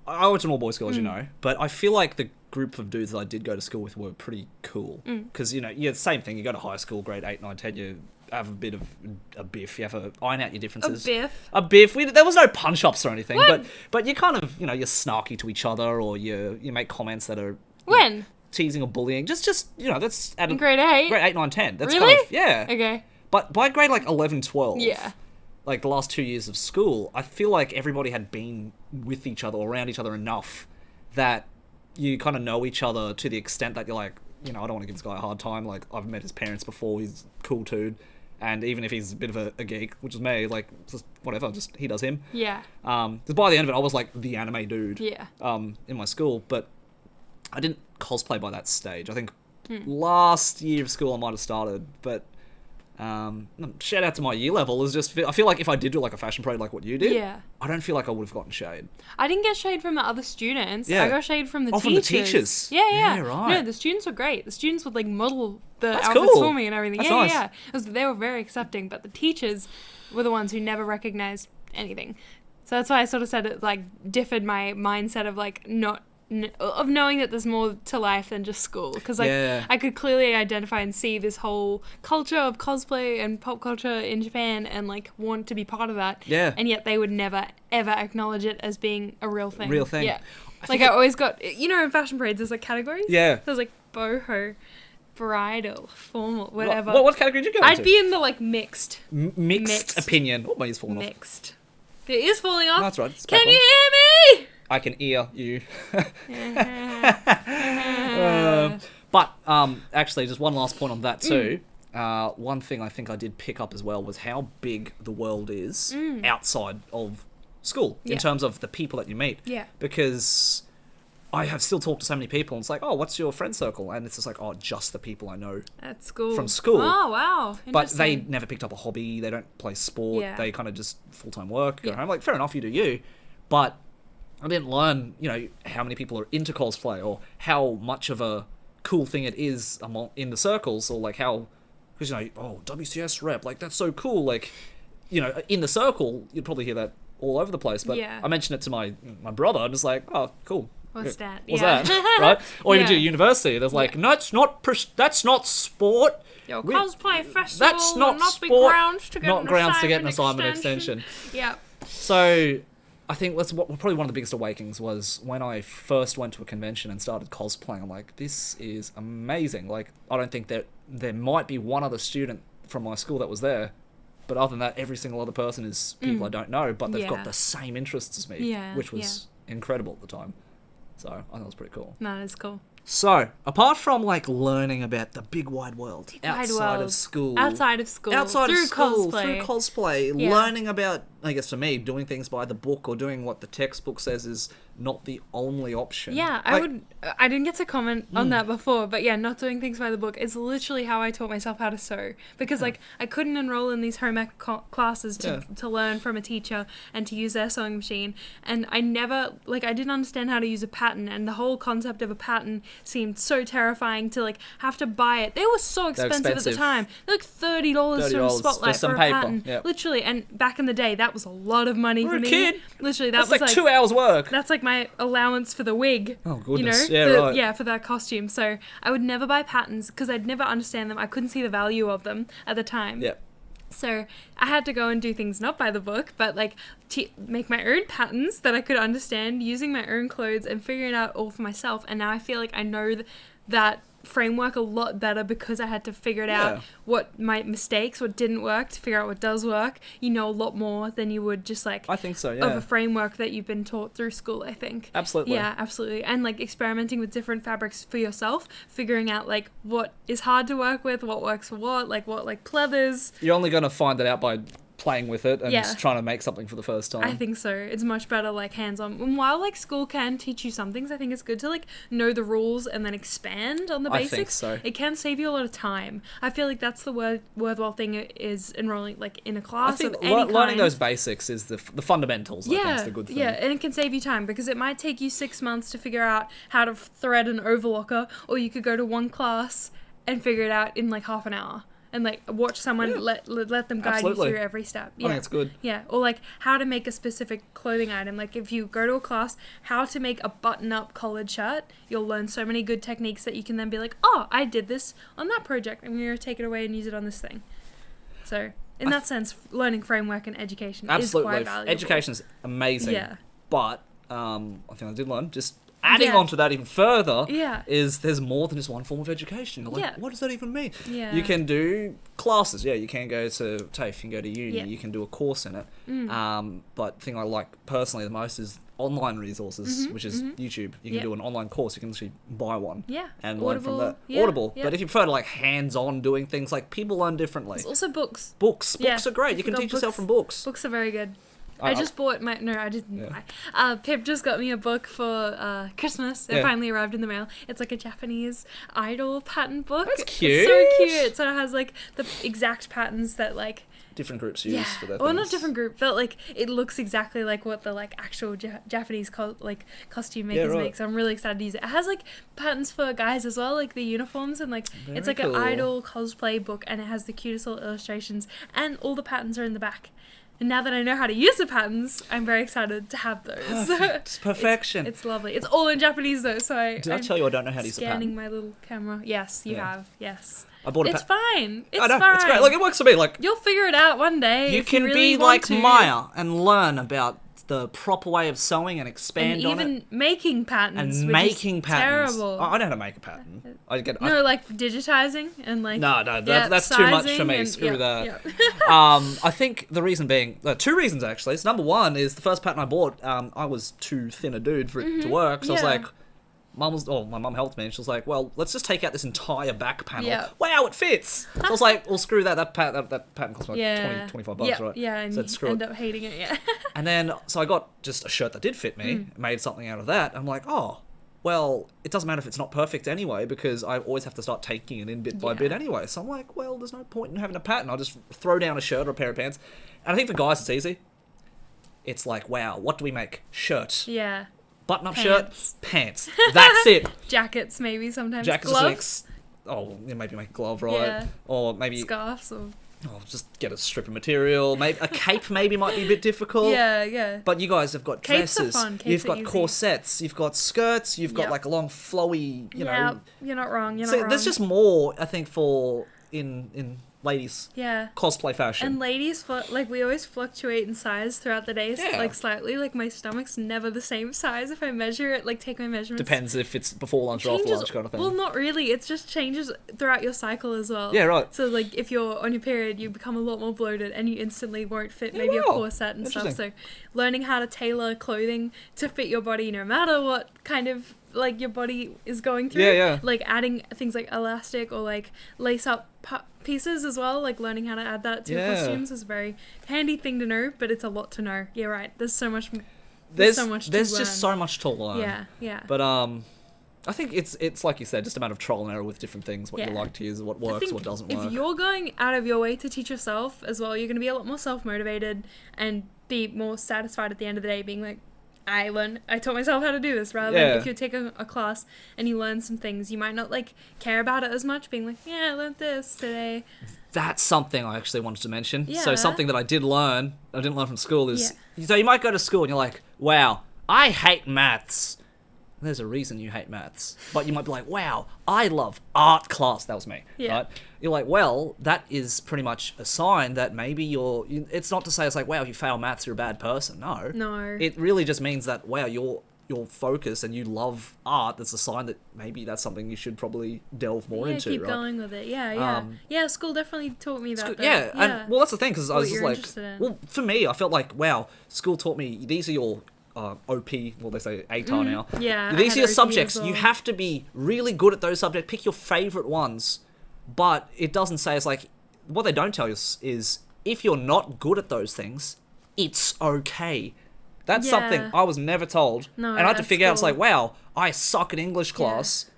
Speaker 2: went to an all-boys school, as you know, but I feel like the group of dudes that I did go to school with were pretty cool. Because, same thing. You go to high school, grade 8, 9, 10, you have a bit of a biff. You have to iron out your differences.
Speaker 1: A biff?
Speaker 2: There was no punch-ups or anything,
Speaker 1: what?
Speaker 2: but you kind of, you're snarky to each other, or you make comments that are...
Speaker 1: When?
Speaker 2: Teasing or bullying. Just that's...
Speaker 1: In grade 8?
Speaker 2: Grade 8, 9, 10. That's
Speaker 1: really?
Speaker 2: Kind of, yeah.
Speaker 1: Okay.
Speaker 2: But by grade, 11, 12...
Speaker 1: Yeah.
Speaker 2: Like the last 2 years of school, I feel like everybody had been with each other, or around each other enough that you kind of know each other to the extent that you're like, I don't want to give this guy a hard time. Like, I've met his parents before, he's cool dude. And even if he's a bit of a geek, which is me, like, just whatever, just he does him.
Speaker 1: Yeah.
Speaker 2: Because by the end of it, I was like the anime dude.
Speaker 1: Yeah.
Speaker 2: In my school, but I didn't cosplay by that stage. I think last year of school I might have started, but shout out to my year level. I feel like if I did do like a fashion parade like what you did, I don't feel like I would have gotten shade.
Speaker 1: I didn't get shade from the other students.
Speaker 2: Yeah.
Speaker 1: I got shade from the teachers.
Speaker 2: From the teachers.
Speaker 1: Yeah,
Speaker 2: right.
Speaker 1: No, the students were great. The students would like model the outfits
Speaker 2: cool.
Speaker 1: for me and everything.
Speaker 2: That's nice.
Speaker 1: They were very accepting, but the teachers were the ones who never recognized anything. So that's why I sort of said it like differed my mindset of like of knowing that there's more to life than just school, because like I could clearly identify and see this whole culture of cosplay and pop culture in Japan and like want to be part of that, and yet they would never ever acknowledge it as being a real thing. I always got, in fashion parades there's like categories. There's like boho, bridal, formal, whatever.
Speaker 2: What category did you go into?
Speaker 1: I'd be in the like mixed
Speaker 2: opinion. Oh, my ear's falling off.
Speaker 1: Mixed. It is falling off.
Speaker 2: No, that's right.
Speaker 1: Can you hear me?
Speaker 2: I can hear you. But actually, just one last point on that too. One thing I think I did pick up as well was how big the world is outside of school in terms of the people that you meet.
Speaker 1: Yeah.
Speaker 2: Because I have still talked to so many people, and it's like, oh, what's your friend circle? And it's just like, oh, just the people I know
Speaker 1: at school.
Speaker 2: From school.
Speaker 1: Oh, wow.
Speaker 2: But they never picked up a hobby. They don't play sport.
Speaker 1: Yeah.
Speaker 2: They kind of just full-time work, go home. Like, fair enough, you do you. But I didn't learn, how many people are into cosplay, or how much of a cool thing it is in the circles, or like how, because WCS rep, like that's so cool. Like, in the circle, you'd probably hear that all over the place. But I mentioned it to my brother, and it's like, oh, cool.
Speaker 1: What's that?
Speaker 2: What's that? Right? Or even to university, there's like, no, that's not sport.
Speaker 1: Your cosplay festival
Speaker 2: that's not
Speaker 1: sport.
Speaker 2: Be
Speaker 1: grounds
Speaker 2: to get an assignment extension.
Speaker 1: Yeah.
Speaker 2: So I think probably one of the biggest awakenings was when I first went to a convention and started cosplaying. I'm like, this is amazing. Like, I don't think that there might be one other student from my school that was there, but other than that, every single other person is people I don't know, but they've got the same interests as me, which was incredible at the time. So I thought it was pretty cool.
Speaker 1: No, it's cool.
Speaker 2: So, apart from like learning about the big wide world outside of school, through cosplay, learning about, I guess for me, doing things by the book or doing what the textbook says is not the only option.
Speaker 1: Yeah, I didn't get to comment on that before, but yeah, not doing things by the book is literally how I taught myself how to sew. Because, like, I couldn't enroll in these home ec classes to learn from a teacher and to use their sewing machine. And I never, like, I didn't understand how to use a pattern. And the whole concept of a pattern seemed so terrifying to, like, have to buy it. They were so expensive at the time. They're like $30 from Spotlight for a pattern. Yep. Literally. And back in the day, that was a lot of money for me.
Speaker 2: Kid.
Speaker 1: Literally,
Speaker 2: that's was like 2 hours work.
Speaker 1: That's like my allowance for the wig.
Speaker 2: Oh, goodness.
Speaker 1: You know?
Speaker 2: Yeah, right.
Speaker 1: Yeah, for that costume. So I would never buy patterns because I'd never understand them. I couldn't see the value of them at the time.
Speaker 2: Yeah.
Speaker 1: So I had to go and do things not by the book, but like make my own patterns that I could understand using my own clothes and figuring it out all for myself. And now I feel like I know that framework a lot better because I had to figure it out, what my mistakes, what didn't work, to figure out what does work. You know a lot more than you would just like
Speaker 2: I think so, yeah.
Speaker 1: of a framework that you've been taught through school, I think.
Speaker 2: Absolutely.
Speaker 1: Yeah, absolutely. And like experimenting with different fabrics for yourself, figuring out like what is hard to work with, what works for what like pleathers.
Speaker 2: You're only going to find that out by playing with it and just trying to make something for the first time.
Speaker 1: I think so. It's much better like hands-on. And while like school can teach you some things, I think it's good to like know the rules and then expand on the basics.
Speaker 2: I think so.
Speaker 1: It can save you a lot of time. I feel like that's the worthwhile thing is enrolling like in a class. I think of any
Speaker 2: learning
Speaker 1: kind.
Speaker 2: those basics is the fundamentals. I think is the good thing.
Speaker 1: Yeah, and it can save you time because it might take you 6 months to figure out how to thread an overlocker, or you could go to one class and figure it out in like half an hour. And like watch someone let them guide you through every step. Yeah.
Speaker 2: I think it's good.
Speaker 1: Yeah, or like how to make a specific clothing item. Like if you go to a class, how to make a button-up collared shirt, you'll learn so many good techniques that you can then be like, oh, I did this on that project. I'm going to take it away and use it on this thing. So in that sense, learning framework and education is quite valuable.
Speaker 2: Education is amazing.
Speaker 1: Yeah.
Speaker 2: But I think I did learn just. Adding on to that even further is there's more than just one form of education. Like, what does that even mean?
Speaker 1: Yeah.
Speaker 2: You can do classes. Yeah, you can go to TAFE, you can go to uni, you can do a course in it. But the thing I like personally the most is online resources, which is YouTube. You can do an online course. You can actually buy one and learn from that. Audible. But if you prefer to like hands-on doing things, like people learn differently.
Speaker 1: There's also books.
Speaker 2: Books are great. You can teach yourself from books.
Speaker 1: Books are very good. I just bought my... No, I didn't buy. Pip just got me a book for Christmas. It finally arrived in the mail. It's like a Japanese idol pattern book.
Speaker 2: That's cute.
Speaker 1: It's so cute. So it has like the exact patterns that like...
Speaker 2: different groups use for their
Speaker 1: Well,
Speaker 2: things.
Speaker 1: not different group, but like it looks exactly like what the like actual Japanese costume makers make. So I'm really excited to use it. It has like patterns for guys as well, like the uniforms, and like it's like an idol cosplay book, and it has the cutest little illustrations, and all the patterns are in the back. And now that I know how to use the patterns, I'm very excited to have those.
Speaker 2: It's perfection.
Speaker 1: It's lovely. It's all in Japanese though, so
Speaker 2: I tell you I don't know how to use a pattern?
Speaker 1: Scanning my little camera. Yes, you have. Yes.
Speaker 2: I bought
Speaker 1: It's fine. It's
Speaker 2: I know,
Speaker 1: fine.
Speaker 2: it's great. Like, it works for me. Like,
Speaker 1: you'll figure it out one day.
Speaker 2: You can
Speaker 1: really
Speaker 2: be like
Speaker 1: to.
Speaker 2: Maya and learn about the proper way of sewing and expand on it.
Speaker 1: And even making patterns.
Speaker 2: And making patterns.
Speaker 1: Terrible.
Speaker 2: I don't know how to make a pattern.
Speaker 1: Like digitizing and like...
Speaker 2: No, that's too much for me. Screw that. I think the reason being... two reasons, actually. So number one is the first pattern I bought, I was too thin a dude for it to work. So I was like... my mum helped me and she was like, well, let's just take out this entire back panel. Wow, it fits. So I was like, well, screw that. That pattern cost like $25, right?
Speaker 1: Yeah, and
Speaker 2: so
Speaker 1: you end up hating it,
Speaker 2: And then, so I got just a shirt that did fit me, made something out of that. I'm like, oh, well, it doesn't matter if it's not perfect anyway, because I always have to start taking it in bit by bit anyway. So I'm like, well, there's no point in having a pattern. I'll just throw down a shirt or a pair of pants. And I think for guys, it's easy. It's like, wow, what do we make? Shirt.
Speaker 1: Yeah.
Speaker 2: Button-up shirt, pants. That's it.
Speaker 1: Jackets, maybe sometimes.
Speaker 2: Jackets,
Speaker 1: gloves.
Speaker 2: Maybe make a glove, right?
Speaker 1: Yeah.
Speaker 2: Or maybe
Speaker 1: scarves, or
Speaker 2: just get a strip of material. Maybe a cape might be a bit difficult.
Speaker 1: Yeah.
Speaker 2: But you guys have got
Speaker 1: Capes
Speaker 2: dresses.
Speaker 1: Are fun. Capes
Speaker 2: you've got
Speaker 1: easy.
Speaker 2: corsets. You've got skirts. You've got like a long flowy. You know.
Speaker 1: You're not wrong. You're not wrong.
Speaker 2: There's just more, I think, for in ladies.
Speaker 1: Yeah.
Speaker 2: Cosplay fashion.
Speaker 1: And ladies, we always fluctuate in size throughout the day, like slightly. Like my stomach's never the same size if I measure it, like take my measurements.
Speaker 2: Depends if it's before lunch or after lunch kind of thing.
Speaker 1: Well, not really. It just changes throughout your cycle as well.
Speaker 2: Yeah, right.
Speaker 1: So like if you're on your period, you become a lot more bloated and you instantly won't fit maybe a corset and stuff. So learning how to tailor clothing to fit your body no matter what kind of like your body is going through. Like adding things like elastic or like lace up pieces as well, like learning how to add that to your costumes is a very handy thing to know, but it's a lot to know. Yeah, right. There's so much there's so much to
Speaker 2: there's
Speaker 1: learn.
Speaker 2: just so much to learn.
Speaker 1: Yeah, yeah.
Speaker 2: But I think it's like you said, just a matter of trial and error with different things, what you like to use, what works, what doesn't work.
Speaker 1: If you're going out of your way to teach yourself as well, you're going to be a lot more self-motivated and be more satisfied at the end of the day, being like, I taught myself how to do this, rather than if you take a class and you learn some things, you might not like care about it as much, being like, yeah, I learned this today.
Speaker 2: That's something I actually wanted to mention.
Speaker 1: Yeah.
Speaker 2: So something that I didn't learn from school is, so you might go to school and you're like, wow, I hate maths. There's a reason you hate maths. But you might be like, wow, I love art class. That was me, right? You're like, well, that is pretty much a sign that maybe it's not to say it's like, wow, if you fail maths, you're a bad person. No. It really just means that, wow, you're focused and you love art. That's a sign that maybe that's something you should probably delve more into,
Speaker 1: keep
Speaker 2: right?
Speaker 1: going with it. Yeah, school definitely taught me that.
Speaker 2: And well, that's the thing, because I was just like,
Speaker 1: in.
Speaker 2: well, for me, I felt like, wow, school taught me, these are your OP, well, they say ATAR now.
Speaker 1: Yeah.
Speaker 2: These are your subjects. Well. You have to be really good at those subjects. Pick your favorite ones. But it doesn't say, it's like, what they don't tell you is if you're not good at those things, it's okay. That's something I was never told.
Speaker 1: No,
Speaker 2: and I had to figure out, it's like, wow, I suck at English class,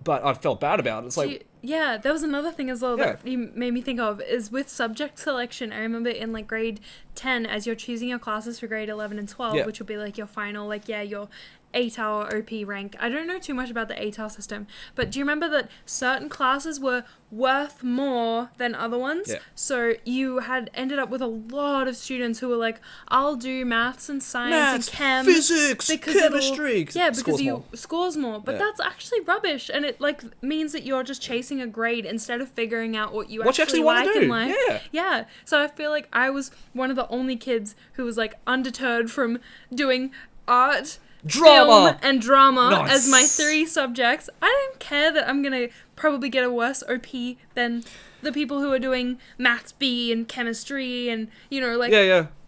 Speaker 2: but I felt bad about it. It's like...
Speaker 1: there was another thing as well that you made me think of, is with subject selection. I remember in like grade 10, as you're choosing your classes for grade 11 and 12, which will be like your final, like, your ATAR OP rank. I don't know too much about the ATAR system, but do you remember that certain classes were worth more than other ones?
Speaker 2: Yeah.
Speaker 1: So you had ended up with a lot of students who were like, I'll do maths and science and chem,
Speaker 2: physics, chemistry.
Speaker 1: Because you scores more. But that's actually rubbish, and it like means that you're just chasing a grade instead of figuring out what you actually
Speaker 2: want
Speaker 1: like
Speaker 2: to do.
Speaker 1: in life.
Speaker 2: Yeah.
Speaker 1: So I feel like I was one of the only kids who was like undeterred from doing art, film and drama as my 3 subjects. I don't care that I'm gonna probably get a worse OP than the people who are doing maths B and chemistry and the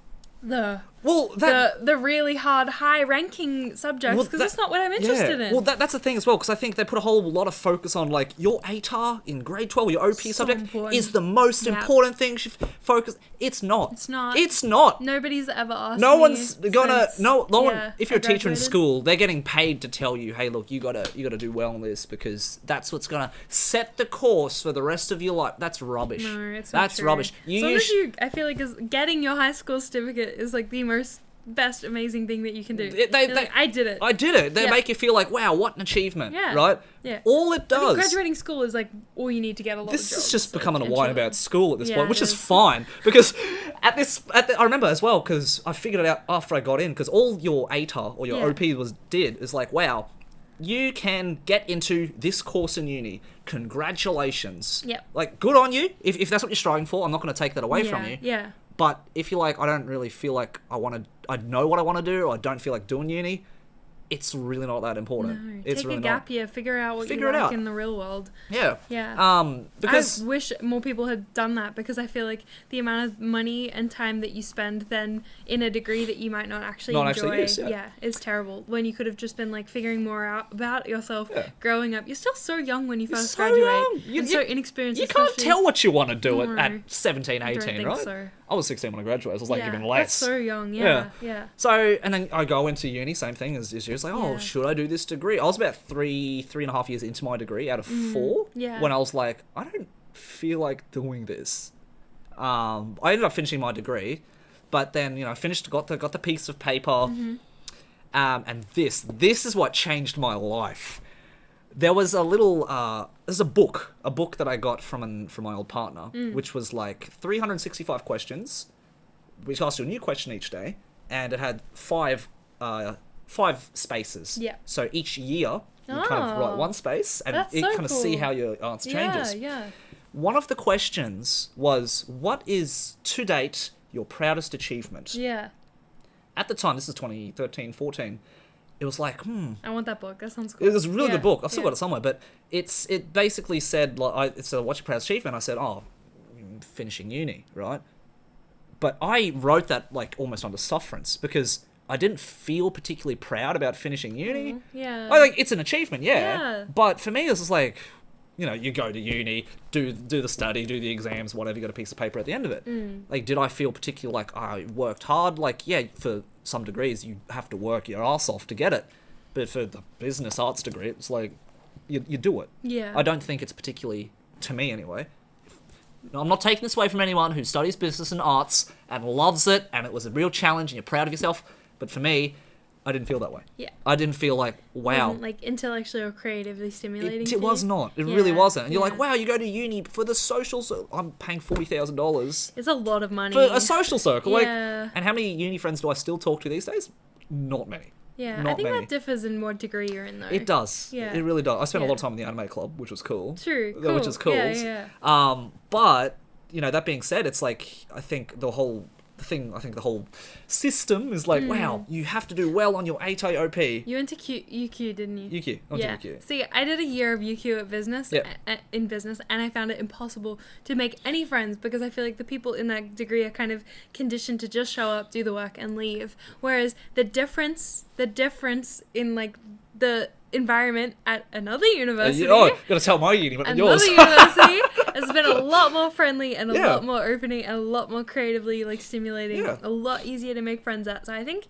Speaker 1: really hard high ranking subjects, because that's not what I'm interested in.
Speaker 2: Well, that's the thing as well, because I think they put a whole lot of focus on like your ATAR in grade 12, your OP subject important. Is the most important thing. Focus. It's not. It's not.
Speaker 1: Nobody's ever asked.
Speaker 2: No one's gonna. No one. If you're a teacher in school, they're getting paid to tell you, hey, look, you gotta do well in this, because that's what's gonna set the course for the rest of your life. That's rubbish.
Speaker 1: No, it's not true.
Speaker 2: Rubbish.
Speaker 1: I feel like getting your high school certificate is like the most best amazing thing that you can do. I did it. They make you feel like, wow, what an achievement, right? Yeah. All it does. Graduating school is like all you need to get a lot of jobs.
Speaker 2: This is just becoming a whine about school at this point, which is fine, because I remember as well, because I figured it out after I got in, because all your ATAR or your OP is like, wow, you can get into this course in uni. Congratulations.
Speaker 1: Yep.
Speaker 2: Like, good on you. If that's what you're striving for, I'm not going to take that away from you.
Speaker 1: Yeah.
Speaker 2: But if you're like, I don't really feel like I know what I want to do, or I don't feel like doing uni, it's really not that important.
Speaker 1: No,
Speaker 2: it's
Speaker 1: take
Speaker 2: really
Speaker 1: a gap year, figure out what you like in the real world. Yeah. Because I wish more people had done that, because I feel like the amount of money and time that you spend then in a degree that you might not actually enjoy, is terrible. When you could have just been like figuring more out about yourself, growing up. You're still so young when you first graduate. You're so inexperienced.
Speaker 2: You can't tell what you want to do at 17, 18, right? So. I was 16 when I graduated. I was like even less.
Speaker 1: That's so young. Yeah.
Speaker 2: So, and then I go into uni, same thing as you. It's like, oh, should I do this degree? I was about three and a half years into my degree out of 4. Yeah. When I was like, I don't feel like doing this. I ended up finishing my degree, but then got the piece of paper, and this is what changed my life. There was a little, there's a book that I got from my old partner, which was like 365 questions, which asked you a new question each day, and it had 5 spaces. Yeah. So each year, you kind of write 1 space, and it kind of see how your answer changes. Yeah. One of the questions was, what is, to date, your proudest achievement? Yeah. At the time, this is 2013, 14, it was like, I
Speaker 1: want that book. That sounds cool.
Speaker 2: It was a really good book. I've still got it somewhere, but it basically said, like, what's your proudest achievement? I said, finishing uni, right? But I wrote that like almost under sufferance, because I didn't feel particularly proud about finishing uni. It's an achievement, but for me, this is like, you go to uni, do the study, do the exams, whatever, you got a piece of paper at the end of it. Like, did I feel particularly like I worked hard? Like, for some degrees, you have to work your ass off to get it. But for the business arts degree, it's like, you do it.
Speaker 1: Yeah.
Speaker 2: I don't think it's particularly, to me anyway, I'm not taking this away from anyone who studies business and arts and loves it, and it was a real challenge and you're proud of yourself. But for me, I didn't feel that way.
Speaker 1: Yeah.
Speaker 2: I didn't feel like, wow.
Speaker 1: It wasn't like intellectually or creatively stimulating.
Speaker 2: It was not. It really wasn't. And you're like, wow, you go to uni for the social circle. I'm paying $40,000.
Speaker 1: It's a lot of money.
Speaker 2: For a social circle.
Speaker 1: Yeah.
Speaker 2: And how many uni friends do I still talk to these days? Not many.
Speaker 1: Yeah,
Speaker 2: Not
Speaker 1: I think
Speaker 2: many.
Speaker 1: that differs in what degree you're in, though.
Speaker 2: It does.
Speaker 1: Yeah.
Speaker 2: It really does. I spent a lot of time in the anime club, which was cool.
Speaker 1: True. Cool.
Speaker 2: Which is cool.
Speaker 1: Yeah.
Speaker 2: But, that being said, it's like, I think the whole system is like, wow, you have to do well on your ATOP.
Speaker 1: You went to UQ, didn't you?
Speaker 2: UQ. I went to UQ.
Speaker 1: See, I did a year of UQ at business, in business, and I found it impossible to make any friends because I feel like the people in that degree are kind of conditioned to just show up, do the work, and leave. Whereas the difference in like the environment at another university.
Speaker 2: Gotta tell my uni, but yours.
Speaker 1: Another university has been a lot more friendly and a lot more opening and a lot more creatively like stimulating. A lot easier to make friends at. So I think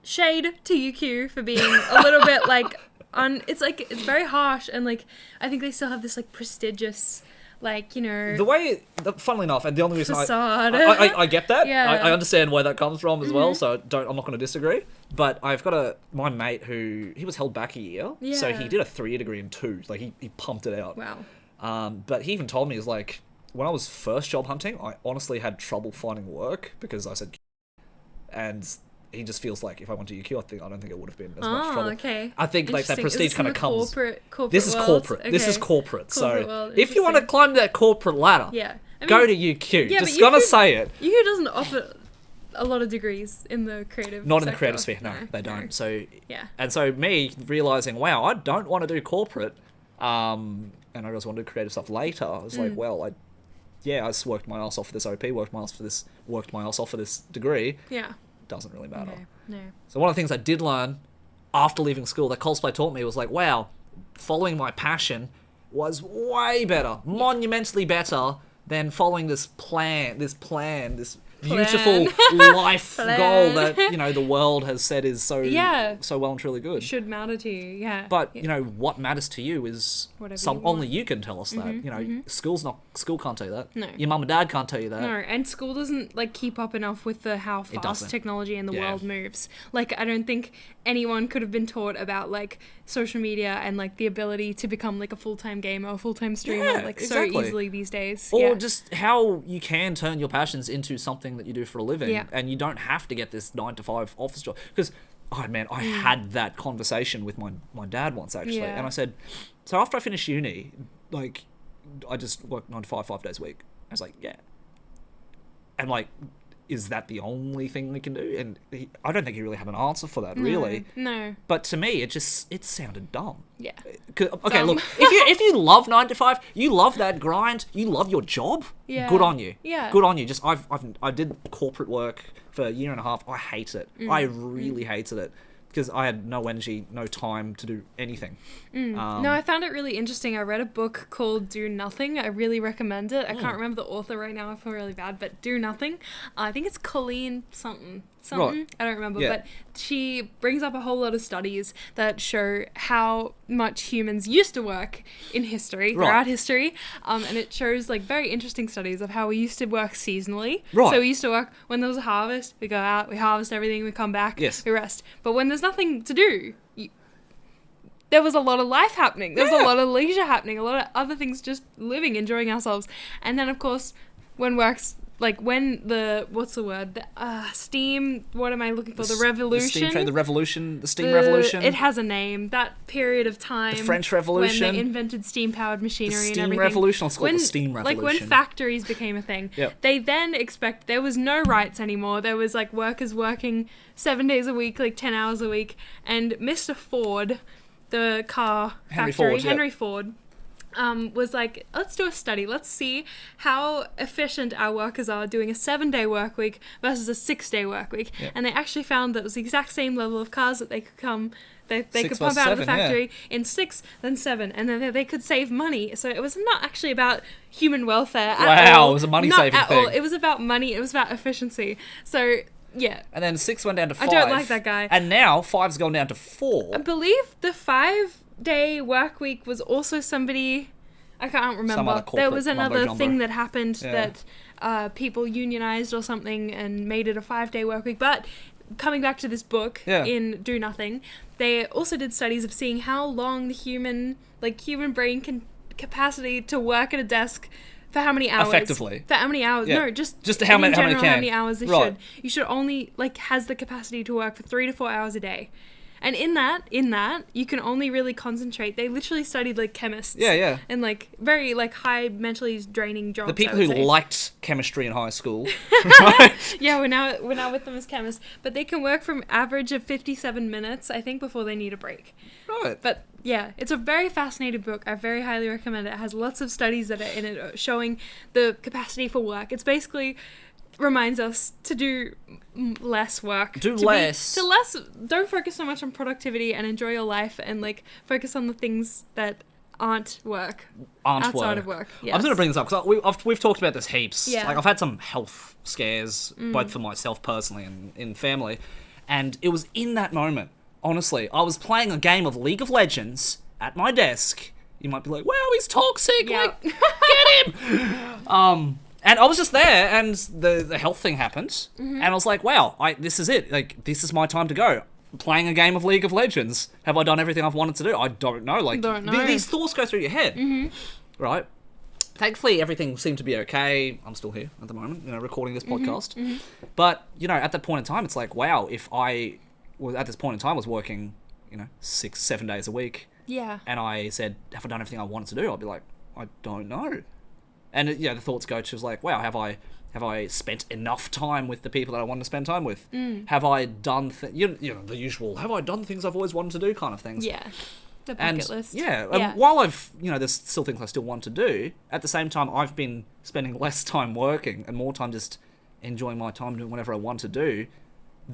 Speaker 1: shade to UQ for being a little bit like it's very harsh, and like I think they still have this like prestigious, like,
Speaker 2: funnily enough, and the only reason
Speaker 1: facade.
Speaker 2: I get that.
Speaker 1: Yeah.
Speaker 2: I understand where that comes from as well, so I'm not going to disagree. But I've got my mate who, he was held back a year, so he did a 3-year degree in 2. Like, he pumped it out.
Speaker 1: Wow.
Speaker 2: But he even told me, is like, when I was first job hunting, I honestly had trouble finding work because I said, and he just feels like if I went to UQ, I don't think it would have been as much trouble.
Speaker 1: Okay.
Speaker 2: I think like that prestige kind of comes.
Speaker 1: Corporate
Speaker 2: This is
Speaker 1: world?
Speaker 2: corporate.
Speaker 1: Okay.
Speaker 2: This is corporate. So
Speaker 1: world,
Speaker 2: if you want to climb that corporate ladder, go to UQ.
Speaker 1: Yeah,
Speaker 2: just gonna say it.
Speaker 1: UQ doesn't offer a lot of degrees in the creative.
Speaker 2: Not
Speaker 1: sector.
Speaker 2: in the creative sphere. No, they don't.
Speaker 1: No.
Speaker 2: So
Speaker 1: yeah.
Speaker 2: And so me realizing, wow, I don't want to do corporate, and I just want to do creative stuff later. I was like, well, I just worked my ass off for this OP, worked my ass off for this degree.
Speaker 1: Yeah.
Speaker 2: Doesn't really matter.
Speaker 1: No.
Speaker 2: So one of the things I did learn after leaving school that Cosplay taught me was like, wow, following my passion was way better, monumentally better than following this beautiful life goal that the world has said is so well and truly good.
Speaker 1: Should matter to you, yeah.
Speaker 2: But what matters to you is only you can tell us that. School can't tell you that.
Speaker 1: No.
Speaker 2: Your mum and dad can't tell you that.
Speaker 1: No, and school doesn't like keep up enough with how fast technology and the world moves. Like, I don't think anyone could have been taught about like social media and like the ability to become like a full-time gamer or full-time streamer so easily these days.
Speaker 2: Or just how you can turn your passions into something that you do for a living, and you don't have to get this 9-to-5 office job. Because I had that conversation with my dad once actually, and I said, so after I finish uni, like I just work 9 to 5 5 days a week. I was like, and like, is that the only thing we can do? And I don't think he really had an answer for that, really.
Speaker 1: No.
Speaker 2: But to me, it sounded dumb.
Speaker 1: Yeah.
Speaker 2: Okay, look, if you love 9 to 5, you love that grind, you love your job.
Speaker 1: Yeah.
Speaker 2: Good on you.
Speaker 1: Yeah.
Speaker 2: Good on you. Just I did corporate work for a year and a half. I hate it. I really hated it. Because I had no energy, no time to do anything.
Speaker 1: No, I found it really interesting. I read a book called Do Nothing. I really recommend it. I can't remember the author right now. I feel really bad, but Do Nothing. I think it's Colleen something.
Speaker 2: Right.
Speaker 1: I don't remember, but she brings up a whole lot of studies that show how much humans used to work in history, throughout history, and it shows like very interesting studies of how we used to work seasonally.
Speaker 2: Right.
Speaker 1: So we used to work when there was a harvest, we go out, we harvest everything, we come back, we rest. But when there's nothing to do, there was a lot of life happening. There was a lot of leisure happening, a lot of other things, just living, enjoying ourselves. And then of course, when what's the word? Steam, what am I looking for? The revolution?
Speaker 2: The steam revolution.
Speaker 1: It has a name. That period of time.
Speaker 2: The French Revolution.
Speaker 1: When they invented steam-powered machinery and everything.
Speaker 2: The steam revolution. Let's call it the steam revolution.
Speaker 1: Like when factories became a thing, they then there was no rights anymore. There was like workers working 7 days a week, like 10 hours a week. And Mr. Ford, the car factory, Henry Ford, was like, let's do a study. Let's see how efficient our workers are doing a 7-day work week versus a 6-day work week. Yep. And they actually found that it was the exact same level of cars that they could could pump out of the factory in 6, then 7, and then they could save money. So it was not actually about human welfare at all.
Speaker 2: It was a money-saving thing.
Speaker 1: All. It was about money. It was about efficiency. So Yeah.
Speaker 2: And then 6 went down to 5.
Speaker 1: I don't like that guy.
Speaker 2: And now 5's gone down to 4.
Speaker 1: I believe the 5-day work week was also somebody... I can't remember. There was another thing that happened that people unionized or something and made it a 5-day work week. But coming back to this book in Do Nothing, they also did studies of seeing how long the human brain capacity to work at a desk for how many hours.
Speaker 2: Effectively.
Speaker 1: For how many hours. Yeah. No, just
Speaker 2: how many
Speaker 1: hours they should. You should only, has the capacity to work for 3 to 4 hours a day. And in that, you can only really concentrate. They literally studied, chemists.
Speaker 2: Yeah.
Speaker 1: And, very, high mentally draining jobs.
Speaker 2: The people who liked chemistry in high school.
Speaker 1: Yeah, we're now with them as chemists. But they can work from average of 57 minutes, I think, before they need a break.
Speaker 2: Right.
Speaker 1: But, yeah, it's a very fascinating book. I very highly recommend it. It has lots of studies that are in it showing the capacity for work. It's basically... reminds us to do less work. Don't focus so much on productivity and enjoy your life and focus on the things that aren't outside of work. Yes.
Speaker 2: I'm just going to bring this up because we've talked about this heaps.
Speaker 1: Yeah.
Speaker 2: I've had some health scares, both for myself personally and in family. And it was in that moment, honestly, I was playing a game of League of Legends at my desk. You might be like, wow, he's toxic.
Speaker 1: Yeah.
Speaker 2: Get him. And I was just there, and the health thing happened, and I was like, wow, this is it. This is my time to go. Playing a game of League of Legends. Have I done everything I've wanted to do? I don't know. These thoughts go through your head, right? Thankfully, everything seemed to be okay. I'm still here at the moment, recording this podcast. But, at that point in time, it's like, wow, if I was, at this point in time, was working, 6-7 days a week, and I said, have I done everything I wanted to do? I'd be like, I don't know. And the thoughts go to like, wow, have I spent enough time with the people that I want to spend time with? Have I done the usual? Have I done things I've always wanted to do, kind of things?
Speaker 1: Yeah, the bucket list.
Speaker 2: And while I've there's still things I still want to do. At the same time, I've been spending less time working and more time just enjoying my time doing whatever I want to do.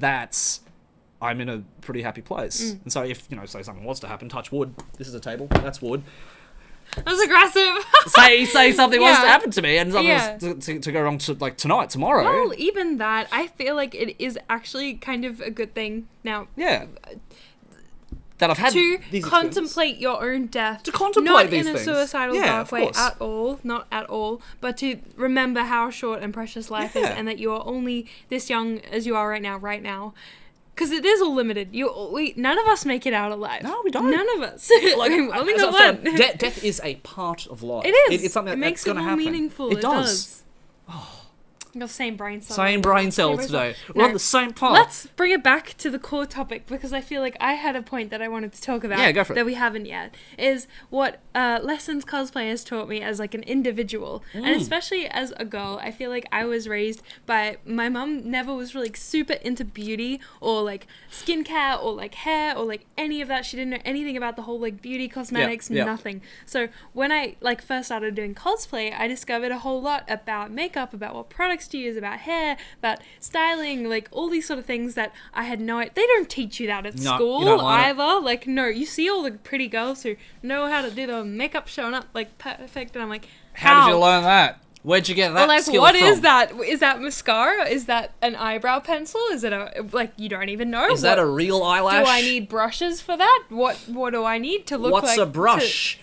Speaker 2: I'm in a pretty happy place. And so if say something was to happen, touch wood. This is a table. That's wood.
Speaker 1: That was aggressive.
Speaker 2: say something was to happen to me and something was to go wrong tonight, tomorrow.
Speaker 1: Well, even that, I feel like it is actually kind of a good thing now.
Speaker 2: Yeah. That I've had
Speaker 1: to contemplate your own death.
Speaker 2: To contemplate these things.
Speaker 1: Not in a suicidal dark way at all, not at all, but to remember how short and precious life is and that you are only this young as you are right now. Because it is all limited. None of us make it out alive.
Speaker 2: No, we don't.
Speaker 1: None of us. Only got one.
Speaker 2: Death is a part of life.
Speaker 1: It is.
Speaker 2: It's something that's going to happen.
Speaker 1: It makes it more meaningful.
Speaker 2: It does.
Speaker 1: Got same brain cells.
Speaker 2: Same brain cells today. We're on the same path.
Speaker 1: Let's bring it back to the core topic because I feel like I had a point that I wanted to talk about.
Speaker 2: Yeah, go for it.
Speaker 1: That we haven't yet. Is what lessons cosplay has taught me as an individual. And especially as a girl, I feel like I was raised by... My mum never was really super into beauty or skincare or hair or any of that. She didn't know anything about the whole beauty, cosmetics, nothing. So when I first started doing cosplay, I discovered a whole lot about makeup, about what products to use, about hair, about styling, all these sort of things that I had no idea. They don't teach you that at school either. No, you see all the pretty girls who know how to do the makeup showing up perfect, and I'm like,
Speaker 2: how did you learn that? Where'd you get that skill
Speaker 1: what
Speaker 2: from?
Speaker 1: Is that? Is that mascara? Is that an eyebrow pencil? Is it you don't even know.
Speaker 2: Is that a real eyelash?
Speaker 1: Do I need brushes for that? What do I need to look like?
Speaker 2: What's a brush?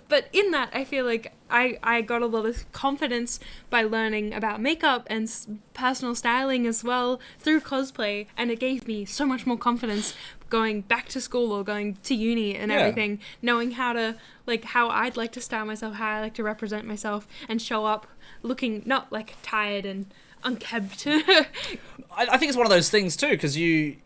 Speaker 1: But in that, I feel like I got a lot of confidence by learning about makeup and personal styling as well through cosplay, and it gave me so much more confidence going back to school or going to uni and everything, knowing how to, how I'd like to style myself, how I like to represent myself and show up looking not tired and unkempt.
Speaker 2: I think it's one of those things too, because you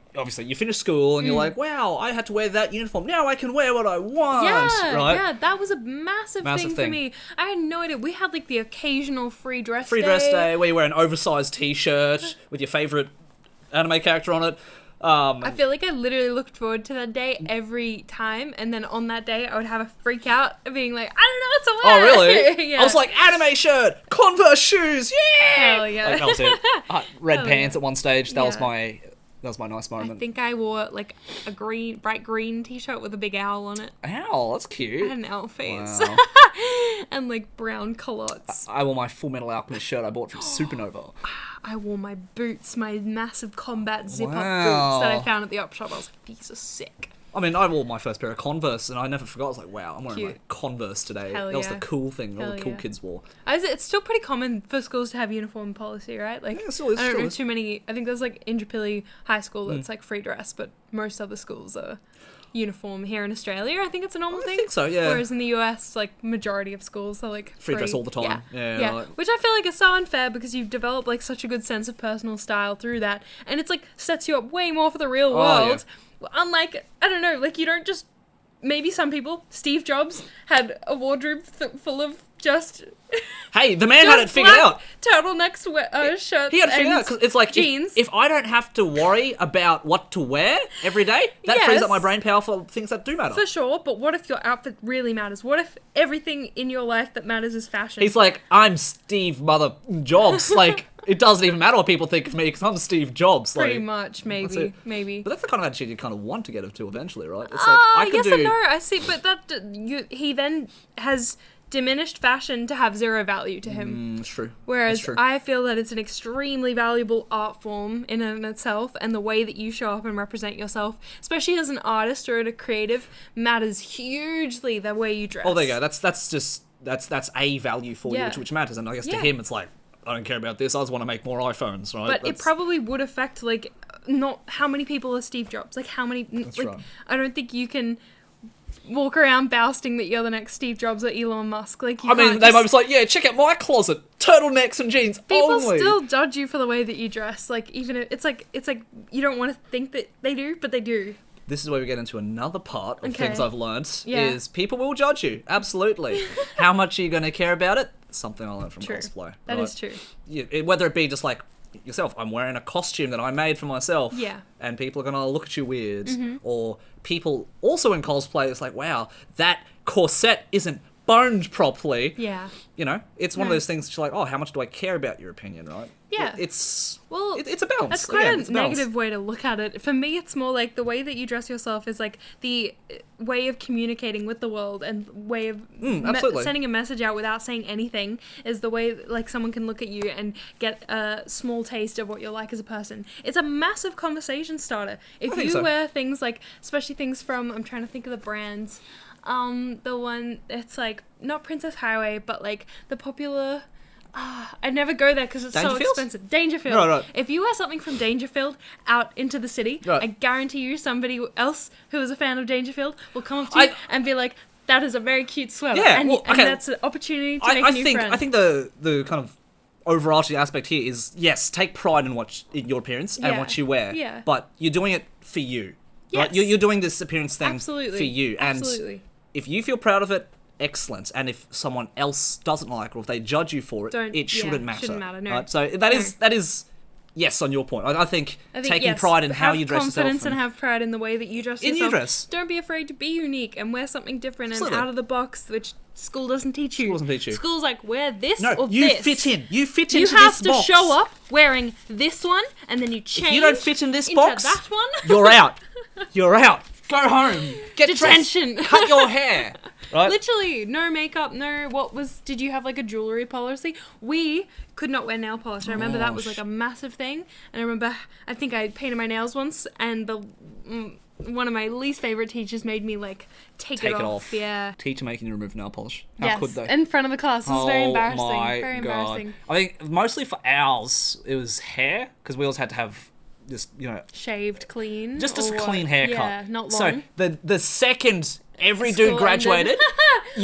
Speaker 2: finish school and you're like, wow, I had to wear that uniform. Now I can wear what I want. Right?
Speaker 1: Yeah, that was a massive thing for me. I had no idea. We had the occasional free dress
Speaker 2: day where you wear an oversized t-shirt with your favourite anime character on it.
Speaker 1: I feel like I literally looked forward to that day every time, and then on that day I would have a freak out of being like, I don't know what to wear.
Speaker 2: Oh, really? I was like, anime shirt, Converse shoes, yeah!
Speaker 1: Hell yeah.
Speaker 2: That was it. Red pants at one stage. That was my That was my nice moment.
Speaker 1: I think I wore like a bright green t-shirt with a big owl on it.
Speaker 2: Owl, that's
Speaker 1: I
Speaker 2: cute.
Speaker 1: had an owl face.
Speaker 2: Wow.
Speaker 1: And like brown culottes.
Speaker 2: I wore my Full Metal Alchemist shirt I bought from Supernova.
Speaker 1: I wore my boots, my massive combat zip-up
Speaker 2: Wow.
Speaker 1: boots that I found at the op shop. I was like, these are sick.
Speaker 2: I mean, I wore my first pair of Converse, and I never forgot. I was like, wow, I'm wearing
Speaker 1: Cute.
Speaker 2: my Converse today.
Speaker 1: Hell
Speaker 2: that was
Speaker 1: yeah.
Speaker 2: the cool thing all
Speaker 1: Hell
Speaker 2: the cool
Speaker 1: yeah.
Speaker 2: kids wore.
Speaker 1: It's still pretty common for schools to have uniform policy, right? Like,
Speaker 2: Yeah, it still is,
Speaker 1: I don't
Speaker 2: still
Speaker 1: know
Speaker 2: is.
Speaker 1: too many. I think there's like Indooroopilly High School that's like free dress, but most other schools are uniform. Here in Australia, I think it's a normal
Speaker 2: I
Speaker 1: thing.
Speaker 2: think so, yeah.
Speaker 1: Whereas in the US, like majority of schools are like
Speaker 2: Free dress all the time. Yeah, like-
Speaker 1: Which I feel like is so unfair because you've developed like such a good sense of personal style through that, and it's like sets you up way more for the real
Speaker 2: Oh,
Speaker 1: world. Unlike, I don't know, like you don't just. Maybe some people, Steve Jobs, had a wardrobe full of just
Speaker 2: Hey, the man had it figured out.
Speaker 1: turtlenecks, shirts,
Speaker 2: He had it figured
Speaker 1: and
Speaker 2: out, 'cause it's like,
Speaker 1: jeans.
Speaker 2: if I don't have to worry about what to wear every day, that frees
Speaker 1: Yes.
Speaker 2: up my brain power for things that do matter.
Speaker 1: For sure, but what if your outfit really matters? What if everything in your life that matters is fashion?
Speaker 2: He's like, I'm Steve Mother Jobs. Like, it doesn't even matter what people think of me because I'm Steve Jobs.
Speaker 1: Pretty
Speaker 2: Like,
Speaker 1: much,
Speaker 2: that's
Speaker 1: maybe,
Speaker 2: it.
Speaker 1: maybe.
Speaker 2: But that's the kind of attitude you kind of want to get to eventually, right? It's like, I could
Speaker 1: yes
Speaker 2: do...
Speaker 1: and no, I see, but he then has diminished fashion to have zero value to him.
Speaker 2: It's true.
Speaker 1: Whereas
Speaker 2: It's true.
Speaker 1: I feel that it's an extremely valuable art form in and of itself, and the way that you show up and represent yourself, especially as an artist or a creative, matters hugely. The way you dress.
Speaker 2: Oh, there you go. That's a value for you,
Speaker 1: Yeah.
Speaker 2: which matters. And I guess to
Speaker 1: Yeah.
Speaker 2: him, it's like, I don't care about this. I just want to make more iPhones, right?
Speaker 1: But it probably would affect like not how many people are Steve Jobs. Like how many?
Speaker 2: That's
Speaker 1: like
Speaker 2: right.
Speaker 1: I don't think you can walk around boasting that you're the next Steve Jobs or Elon Musk. Like you
Speaker 2: I mean,
Speaker 1: can't
Speaker 2: they
Speaker 1: just-
Speaker 2: might be like, yeah, check out my closet. Turtlenecks and jeans
Speaker 1: People
Speaker 2: only.
Speaker 1: still judge you for the way that you dress. Like even if it's like you don't want to think that they do, but they do.
Speaker 2: This is where we get into another part of
Speaker 1: Okay.
Speaker 2: things I've learned,
Speaker 1: Yeah.
Speaker 2: is people will judge you. Absolutely. How much are you going to care about it? Something I learned from
Speaker 1: True.
Speaker 2: cosplay.
Speaker 1: That
Speaker 2: right?
Speaker 1: is true.
Speaker 2: Whether it be just like yourself, I'm wearing a costume that I made for myself.
Speaker 1: Yeah.
Speaker 2: And people are going to look at you weird. Or people also in cosplay, it's like, wow, that corset isn't boned properly.
Speaker 1: Yeah.
Speaker 2: You know, it's one of
Speaker 1: No.
Speaker 2: those things that's like, oh, how much do I care about your opinion, right?
Speaker 1: Yeah.
Speaker 2: It's
Speaker 1: Well,
Speaker 2: it's a balance.
Speaker 1: That's quite
Speaker 2: Again, it's
Speaker 1: a
Speaker 2: balance.
Speaker 1: negative way to look at it. For me, it's more like the way that you dress yourself is like the way of communicating with the world and way of
Speaker 2: absolutely.
Speaker 1: sending a message out without saying anything is the way that, like someone can look at you and get a small taste of what you're like as a person. It's a massive conversation starter. If
Speaker 2: think
Speaker 1: you
Speaker 2: so.
Speaker 1: wear things like, especially things from, I'm trying to think of the brands, the one, it's like, not Princess Highway, but like the popular... I never go there because it's so
Speaker 2: Dangerfield?
Speaker 1: expensive. Dangerfield.
Speaker 2: Right.
Speaker 1: If you wear something from Dangerfield out into the city,
Speaker 2: Right.
Speaker 1: I guarantee you somebody else who is a fan of Dangerfield will come up to you and be like, that is a very cute sweater.
Speaker 2: Yeah,
Speaker 1: and,
Speaker 2: well,
Speaker 1: and
Speaker 2: okay.
Speaker 1: that's an opportunity to make a new friend.
Speaker 2: I think the kind of overarching aspect here is, yes, take pride in your appearance and
Speaker 1: Yeah.
Speaker 2: what you wear.
Speaker 1: Yeah.
Speaker 2: But you're doing it for you.
Speaker 1: Yes.
Speaker 2: Right? You're doing this appearance thing
Speaker 1: Absolutely.
Speaker 2: for you. And
Speaker 1: Absolutely.
Speaker 2: if you feel proud of it, excellent. And if someone else doesn't like it, or if they judge you for it,
Speaker 1: Don't-
Speaker 2: it shouldn't
Speaker 1: yeah,
Speaker 2: matter.
Speaker 1: shouldn't matter, no.
Speaker 2: Right? So that is yes on your point. I think taking
Speaker 1: yes,
Speaker 2: pride in how
Speaker 1: have
Speaker 2: you dress yourself.
Speaker 1: confidence and have pride in the way that you dress
Speaker 2: In
Speaker 1: yourself.
Speaker 2: your dress.
Speaker 1: Don't be afraid to be unique and wear something different
Speaker 2: Absolutely.
Speaker 1: and out of the box, which school doesn't teach you.
Speaker 2: School doesn't teach you.
Speaker 1: School's like, wear this
Speaker 2: no,
Speaker 1: or
Speaker 2: you
Speaker 1: this.
Speaker 2: fit in. You fit
Speaker 1: You
Speaker 2: into
Speaker 1: have
Speaker 2: this
Speaker 1: to
Speaker 2: box.
Speaker 1: show up wearing this one, and then you change.
Speaker 2: If you don't fit in this
Speaker 1: into
Speaker 2: box,
Speaker 1: that one.
Speaker 2: you're out. You're out. Go home. Get
Speaker 1: Detention.
Speaker 2: dressed. Cut your hair. Right?
Speaker 1: Literally, no makeup, no. Did you have like a jewelry policy? We could not wear nail polish. I remember that was like a massive thing. And I remember, I think I painted my nails once, and one of my least favorite teachers made me like take it off. Yeah.
Speaker 2: Teacher making you remove nail polish. How
Speaker 1: Yes,
Speaker 2: could they?
Speaker 1: in front of the class. It was very embarrassing.
Speaker 2: My
Speaker 1: Very
Speaker 2: God.
Speaker 1: embarrassing.
Speaker 2: I think mostly for ours, it was hair, because we always had to have this,
Speaker 1: Shaved clean.
Speaker 2: just
Speaker 1: or
Speaker 2: a clean haircut.
Speaker 1: Yeah, not
Speaker 2: So
Speaker 1: long.
Speaker 2: the second every
Speaker 1: School
Speaker 2: dude graduated,
Speaker 1: ended.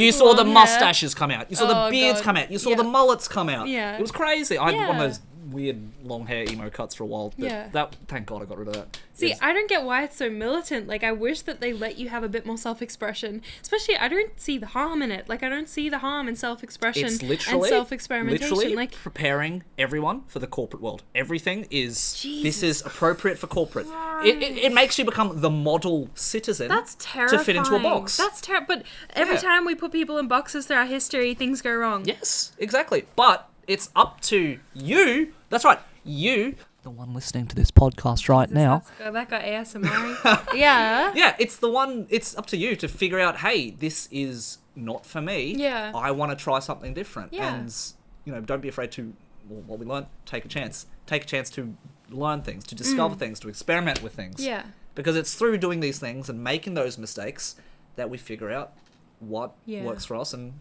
Speaker 2: you saw the
Speaker 1: Long hair.
Speaker 2: mustaches come out. You saw the
Speaker 1: Oh,
Speaker 2: beards
Speaker 1: God.
Speaker 2: come out. You saw
Speaker 1: Yeah.
Speaker 2: the mullets come out.
Speaker 1: Yeah.
Speaker 2: It was crazy. I had one
Speaker 1: Yeah.
Speaker 2: of those weird long hair emo cuts for a while. But
Speaker 1: Yeah.
Speaker 2: thank God I got rid of that.
Speaker 1: See,
Speaker 2: Yes.
Speaker 1: I don't get why it's so militant. Like, I wish that they let you have a bit more self-expression. Especially, I don't see the harm in it. Like, I don't see the harm in self-expression
Speaker 2: It's
Speaker 1: and
Speaker 2: literally
Speaker 1: self-experimentation. Like,
Speaker 2: preparing everyone for the corporate world. Everything is this
Speaker 1: Jesus
Speaker 2: is appropriate for corporate. It makes you become the model citizen.
Speaker 1: that's terrifying.
Speaker 2: To fit into a box.
Speaker 1: That's terrible. But every
Speaker 2: Yeah.
Speaker 1: time we put people in boxes throughout history, things go wrong.
Speaker 2: Yes, exactly. But it's up to you. That's right. You, the one listening to this podcast right now.
Speaker 1: That got ASMR. Yeah.
Speaker 2: Yeah, it's the one, it's up to you to figure out, hey, this is not for me.
Speaker 1: Yeah.
Speaker 2: I want to try something different.
Speaker 1: Yeah.
Speaker 2: And, you know, don't be afraid to, well, what we learned, take a chance. Take a chance to learn things, to discover things, to experiment with things.
Speaker 1: Yeah.
Speaker 2: Because it's through doing these things and making those mistakes that we figure out what works for us and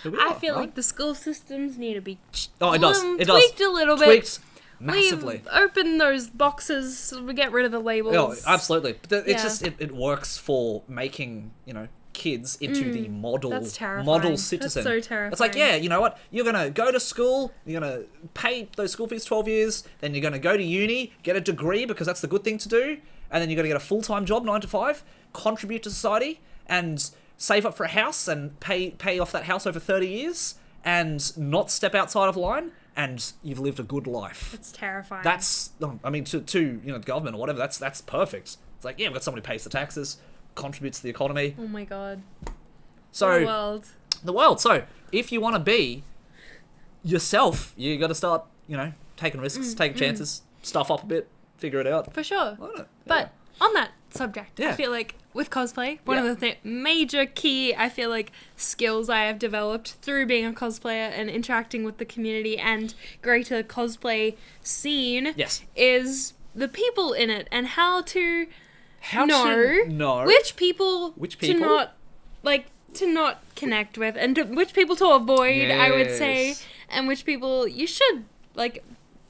Speaker 2: who we are.
Speaker 1: I feel like the school systems need to be
Speaker 2: tweaked
Speaker 1: a little bit.
Speaker 2: Tweaked massively.
Speaker 1: We open those boxes, we get rid of the labels.
Speaker 2: Oh, absolutely. But it's just, it works for making, you know, kids into the model citizen.
Speaker 1: That's so terrifying.
Speaker 2: It's like, yeah, you know what? You're going to go to school, you're going to pay those school fees 12 years, then you're going to go to uni, get a degree because that's the good thing to do, and then you're going to get a full-time job, 9 to 5, contribute to society, and save up for a house and pay off that house over 30 years, and not step outside of line, and you've lived a good life.
Speaker 1: It's terrifying.
Speaker 2: That's, I mean, to you know, the government or whatever, that's perfect. It's like, yeah, we've got somebody who pays the taxes, contributes to the economy.
Speaker 1: Oh my god.
Speaker 2: So
Speaker 1: The
Speaker 2: world. So if you want to be yourself, you got to start, you know, taking risks, taking chances, stuff up a bit, figure it out.
Speaker 1: For sure.
Speaker 2: Learn it.
Speaker 1: But on that subject,
Speaker 2: Yeah.
Speaker 1: I feel like with cosplay, one of the major key, I feel like, skills I have developed through being a cosplayer and interacting with the community and greater cosplay scene is the people in it and how to know which people to not connect with and which people to avoid, I would say, and which people you should, like,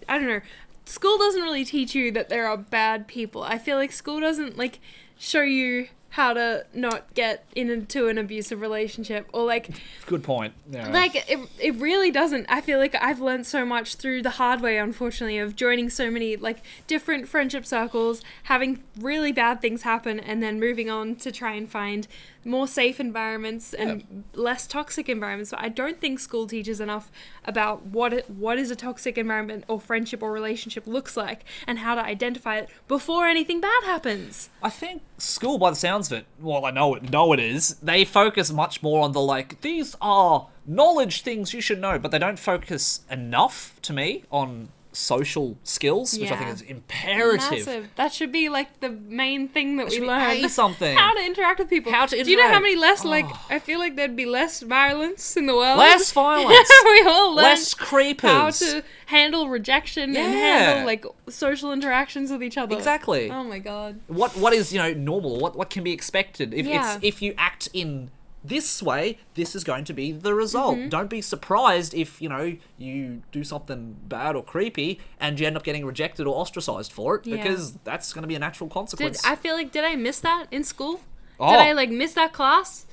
Speaker 1: I don't know. School doesn't really teach you that there are bad people. I feel like school doesn't, like, show you how to not get into an abusive relationship or, like...
Speaker 2: Good point. Yeah.
Speaker 1: Like, it really doesn't. I feel like I've learned so much through the hard way, unfortunately, of joining so many, like, different friendship circles, having really bad things happen, and then moving on to try and find more safe environments and less toxic environments. But I don't think school teaches enough about what is a toxic environment or friendship or relationship looks like and how to identify it before anything bad happens.
Speaker 2: I think school, by the sounds of it, well, I know it is, they focus much more on the, like, these are knowledge things you should know, but they don't focus enough, to me, on social skills, which I think is imperative.
Speaker 1: Massive. That should be, like, the main thing that we learn.
Speaker 2: Something.
Speaker 1: How to interact with people. Do you know how many less, like, I feel like there'd be less violence in the world.
Speaker 2: Less violence.
Speaker 1: We all learn
Speaker 2: less creepers.
Speaker 1: How to handle rejection and handle, like, social interactions with each other.
Speaker 2: Exactly.
Speaker 1: Oh my god.
Speaker 2: What is, you know, normal? What can be expected? If you act in this way, this is going to be the result. Don't be surprised if, you know, you do something bad or creepy and you end up getting rejected or ostracized for it, because that's going to be a natural consequence.
Speaker 1: Did I miss that in school? Did I, like, miss that class?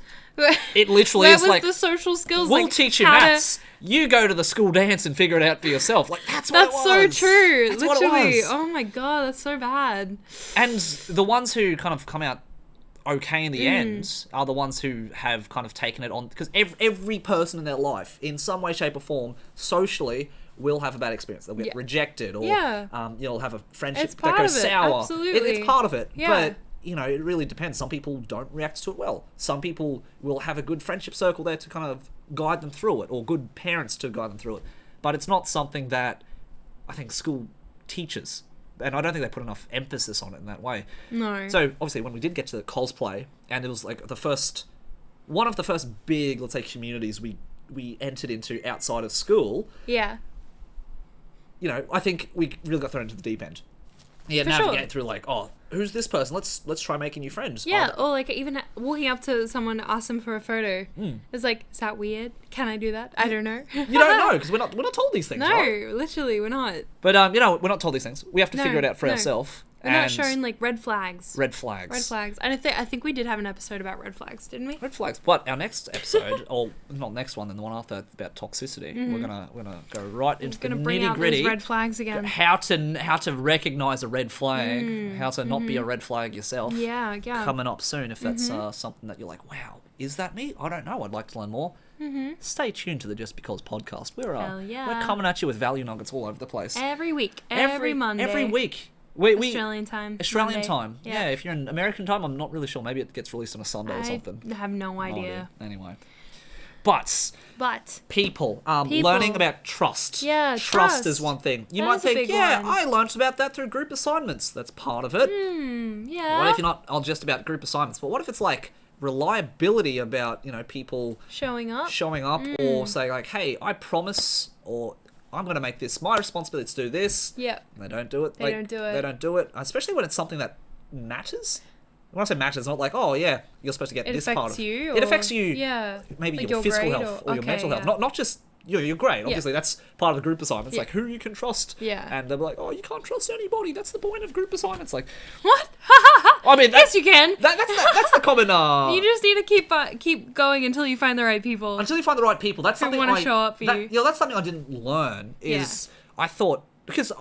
Speaker 2: It literally is like...
Speaker 1: Where was the social skills?
Speaker 2: We'll
Speaker 1: like,
Speaker 2: teach you maths. You go to the school dance and figure it out for yourself. Like, that's what it was.
Speaker 1: That's so true.
Speaker 2: That's
Speaker 1: literally.
Speaker 2: what it was.
Speaker 1: Oh my god, that's so bad.
Speaker 2: And the ones who kind of come out okay in the end are the ones who have kind of taken it on, because every person in their life, in some way, shape or form, socially, will have a bad experience. They'll get rejected, or you'll have a friendship that goes sour.
Speaker 1: Absolutely.
Speaker 2: It's part of it. But, you know, it really depends. Some people don't react to it well. Some people will have a good friendship circle there to kind of guide them through it, or good parents to guide them through it. But it's not something that I think school teaches. And I don't think they put enough emphasis on it in that way.
Speaker 1: No.
Speaker 2: So, obviously, when we did get to the cosplay, and it was like one of the first big, let's say, communities we entered into outside of school.
Speaker 1: Yeah.
Speaker 2: You know, I think we really got thrown into the deep end. Yeah,
Speaker 1: For
Speaker 2: navigate through, like, oh, who's this person? Let's try making new friends.
Speaker 1: Yeah, or like even walking up to someone to ask them for a photo. It's like, is that weird? Can I do that? I don't know.
Speaker 2: You don't know, because we're not told these things, right?
Speaker 1: No, literally, we're not.
Speaker 2: But, you know, we're not told these things. We have to figure it out for ourselves.
Speaker 1: We're not shown, like, red flags.
Speaker 2: Red flags.
Speaker 1: Red flags. And I think we did have an episode about red flags, didn't we?
Speaker 2: Red flags. But our next episode, or not next one, then the one after, about toxicity. We're gonna go right into the nitty
Speaker 1: bring out
Speaker 2: gritty.
Speaker 1: those red flags again.
Speaker 2: How to recognize a red flag. How to not be a red flag yourself.
Speaker 1: Yeah.
Speaker 2: Coming up soon, if that's something that you're like, wow, is that me? I don't know. I'd like to learn more. Stay tuned to the Just Because podcast. We're coming at you with value nuggets all over the place.
Speaker 1: Every week. Every Monday.
Speaker 2: Every week.
Speaker 1: Australian time.
Speaker 2: Australian time. Yeah, if you're in American time, I'm not really sure. Maybe it gets released on a Sunday or something.
Speaker 1: I have no idea.
Speaker 2: Anyway. But
Speaker 1: But
Speaker 2: people.
Speaker 1: People.
Speaker 2: Learning about trust.
Speaker 1: Yeah,
Speaker 2: Trust
Speaker 1: trust.
Speaker 2: is one thing. You
Speaker 1: That
Speaker 2: might
Speaker 1: is a
Speaker 2: think,
Speaker 1: big
Speaker 2: yeah,
Speaker 1: one.
Speaker 2: I learnt about that through group assignments. That's part of it.
Speaker 1: yeah.
Speaker 2: What if you're not just about group assignments? But what if it's like reliability about, people
Speaker 1: showing up?
Speaker 2: or saying like, hey, I promise, or I'm going to make this my responsibility to do this.
Speaker 1: Yeah.
Speaker 2: And they don't do it.
Speaker 1: They don't do it.
Speaker 2: They don't do it. Especially when it's something that matters. When I say matters, not like, oh yeah, you're supposed to get this part of
Speaker 1: you.
Speaker 2: it. Affects you.
Speaker 1: Yeah.
Speaker 2: Maybe
Speaker 1: Like
Speaker 2: your physical
Speaker 1: grade
Speaker 2: health or your mental health.
Speaker 1: yeah.
Speaker 2: Not just your grade. Obviously, that's part of the group assignments.
Speaker 1: Yeah.
Speaker 2: Like who you can trust.
Speaker 1: Yeah.
Speaker 2: And they'll be like, oh, you can't trust anybody. That's the point of group assignments. Like,
Speaker 1: What?
Speaker 2: I mean,
Speaker 1: yes, you can.
Speaker 2: That's the common.
Speaker 1: You just need to keep going until you find the right people.
Speaker 2: Until you find the right people. That's something
Speaker 1: want to show up for you.
Speaker 2: Yeah, that's something I didn't learn. Is I thought because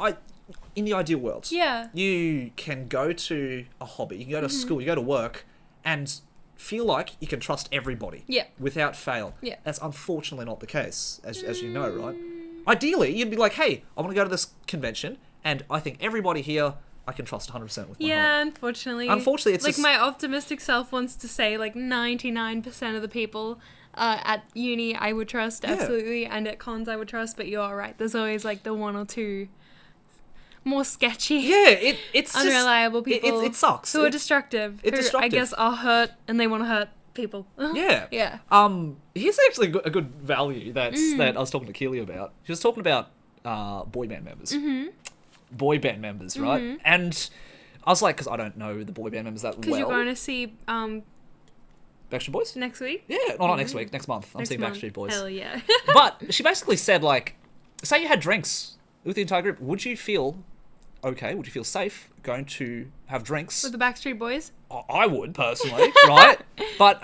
Speaker 2: in the ideal world, you can go to a hobby, you can go to school, you go to work, and feel like you can trust everybody. Without fail.
Speaker 1: Yeah.
Speaker 2: That's unfortunately not the case, as you know, right? Ideally, you'd be like, hey, I want to go to this convention, and I think everybody here I can trust 100% with my heart.
Speaker 1: Unfortunately.
Speaker 2: Unfortunately, it's
Speaker 1: like
Speaker 2: just...
Speaker 1: my optimistic self wants to say like 99% of the people at uni I would trust, absolutely, and at cons I would trust, but you are right. There's always like the one or two more sketchy,
Speaker 2: it's
Speaker 1: unreliable people.
Speaker 2: It sucks.
Speaker 1: Who are destructive.
Speaker 2: It's destructive.
Speaker 1: I guess are hurt and they want to hurt people.
Speaker 2: Yeah. Here's actually a good value that I was talking to Keely about. She was talking about boy band members. Boy band members, right? And I was like, because I don't know the boy band members that well.
Speaker 1: Because you're going to see
Speaker 2: Backstreet Boys?
Speaker 1: next week?
Speaker 2: Yeah, no, not next week, next month. I'm seeing
Speaker 1: month.
Speaker 2: Backstreet Boys.
Speaker 1: Hell yeah.
Speaker 2: But she basically said, like, say you had drinks with the entire group, would you feel okay? Would you feel safe going to have drinks?
Speaker 1: With the Backstreet Boys?
Speaker 2: I would, personally, right? But,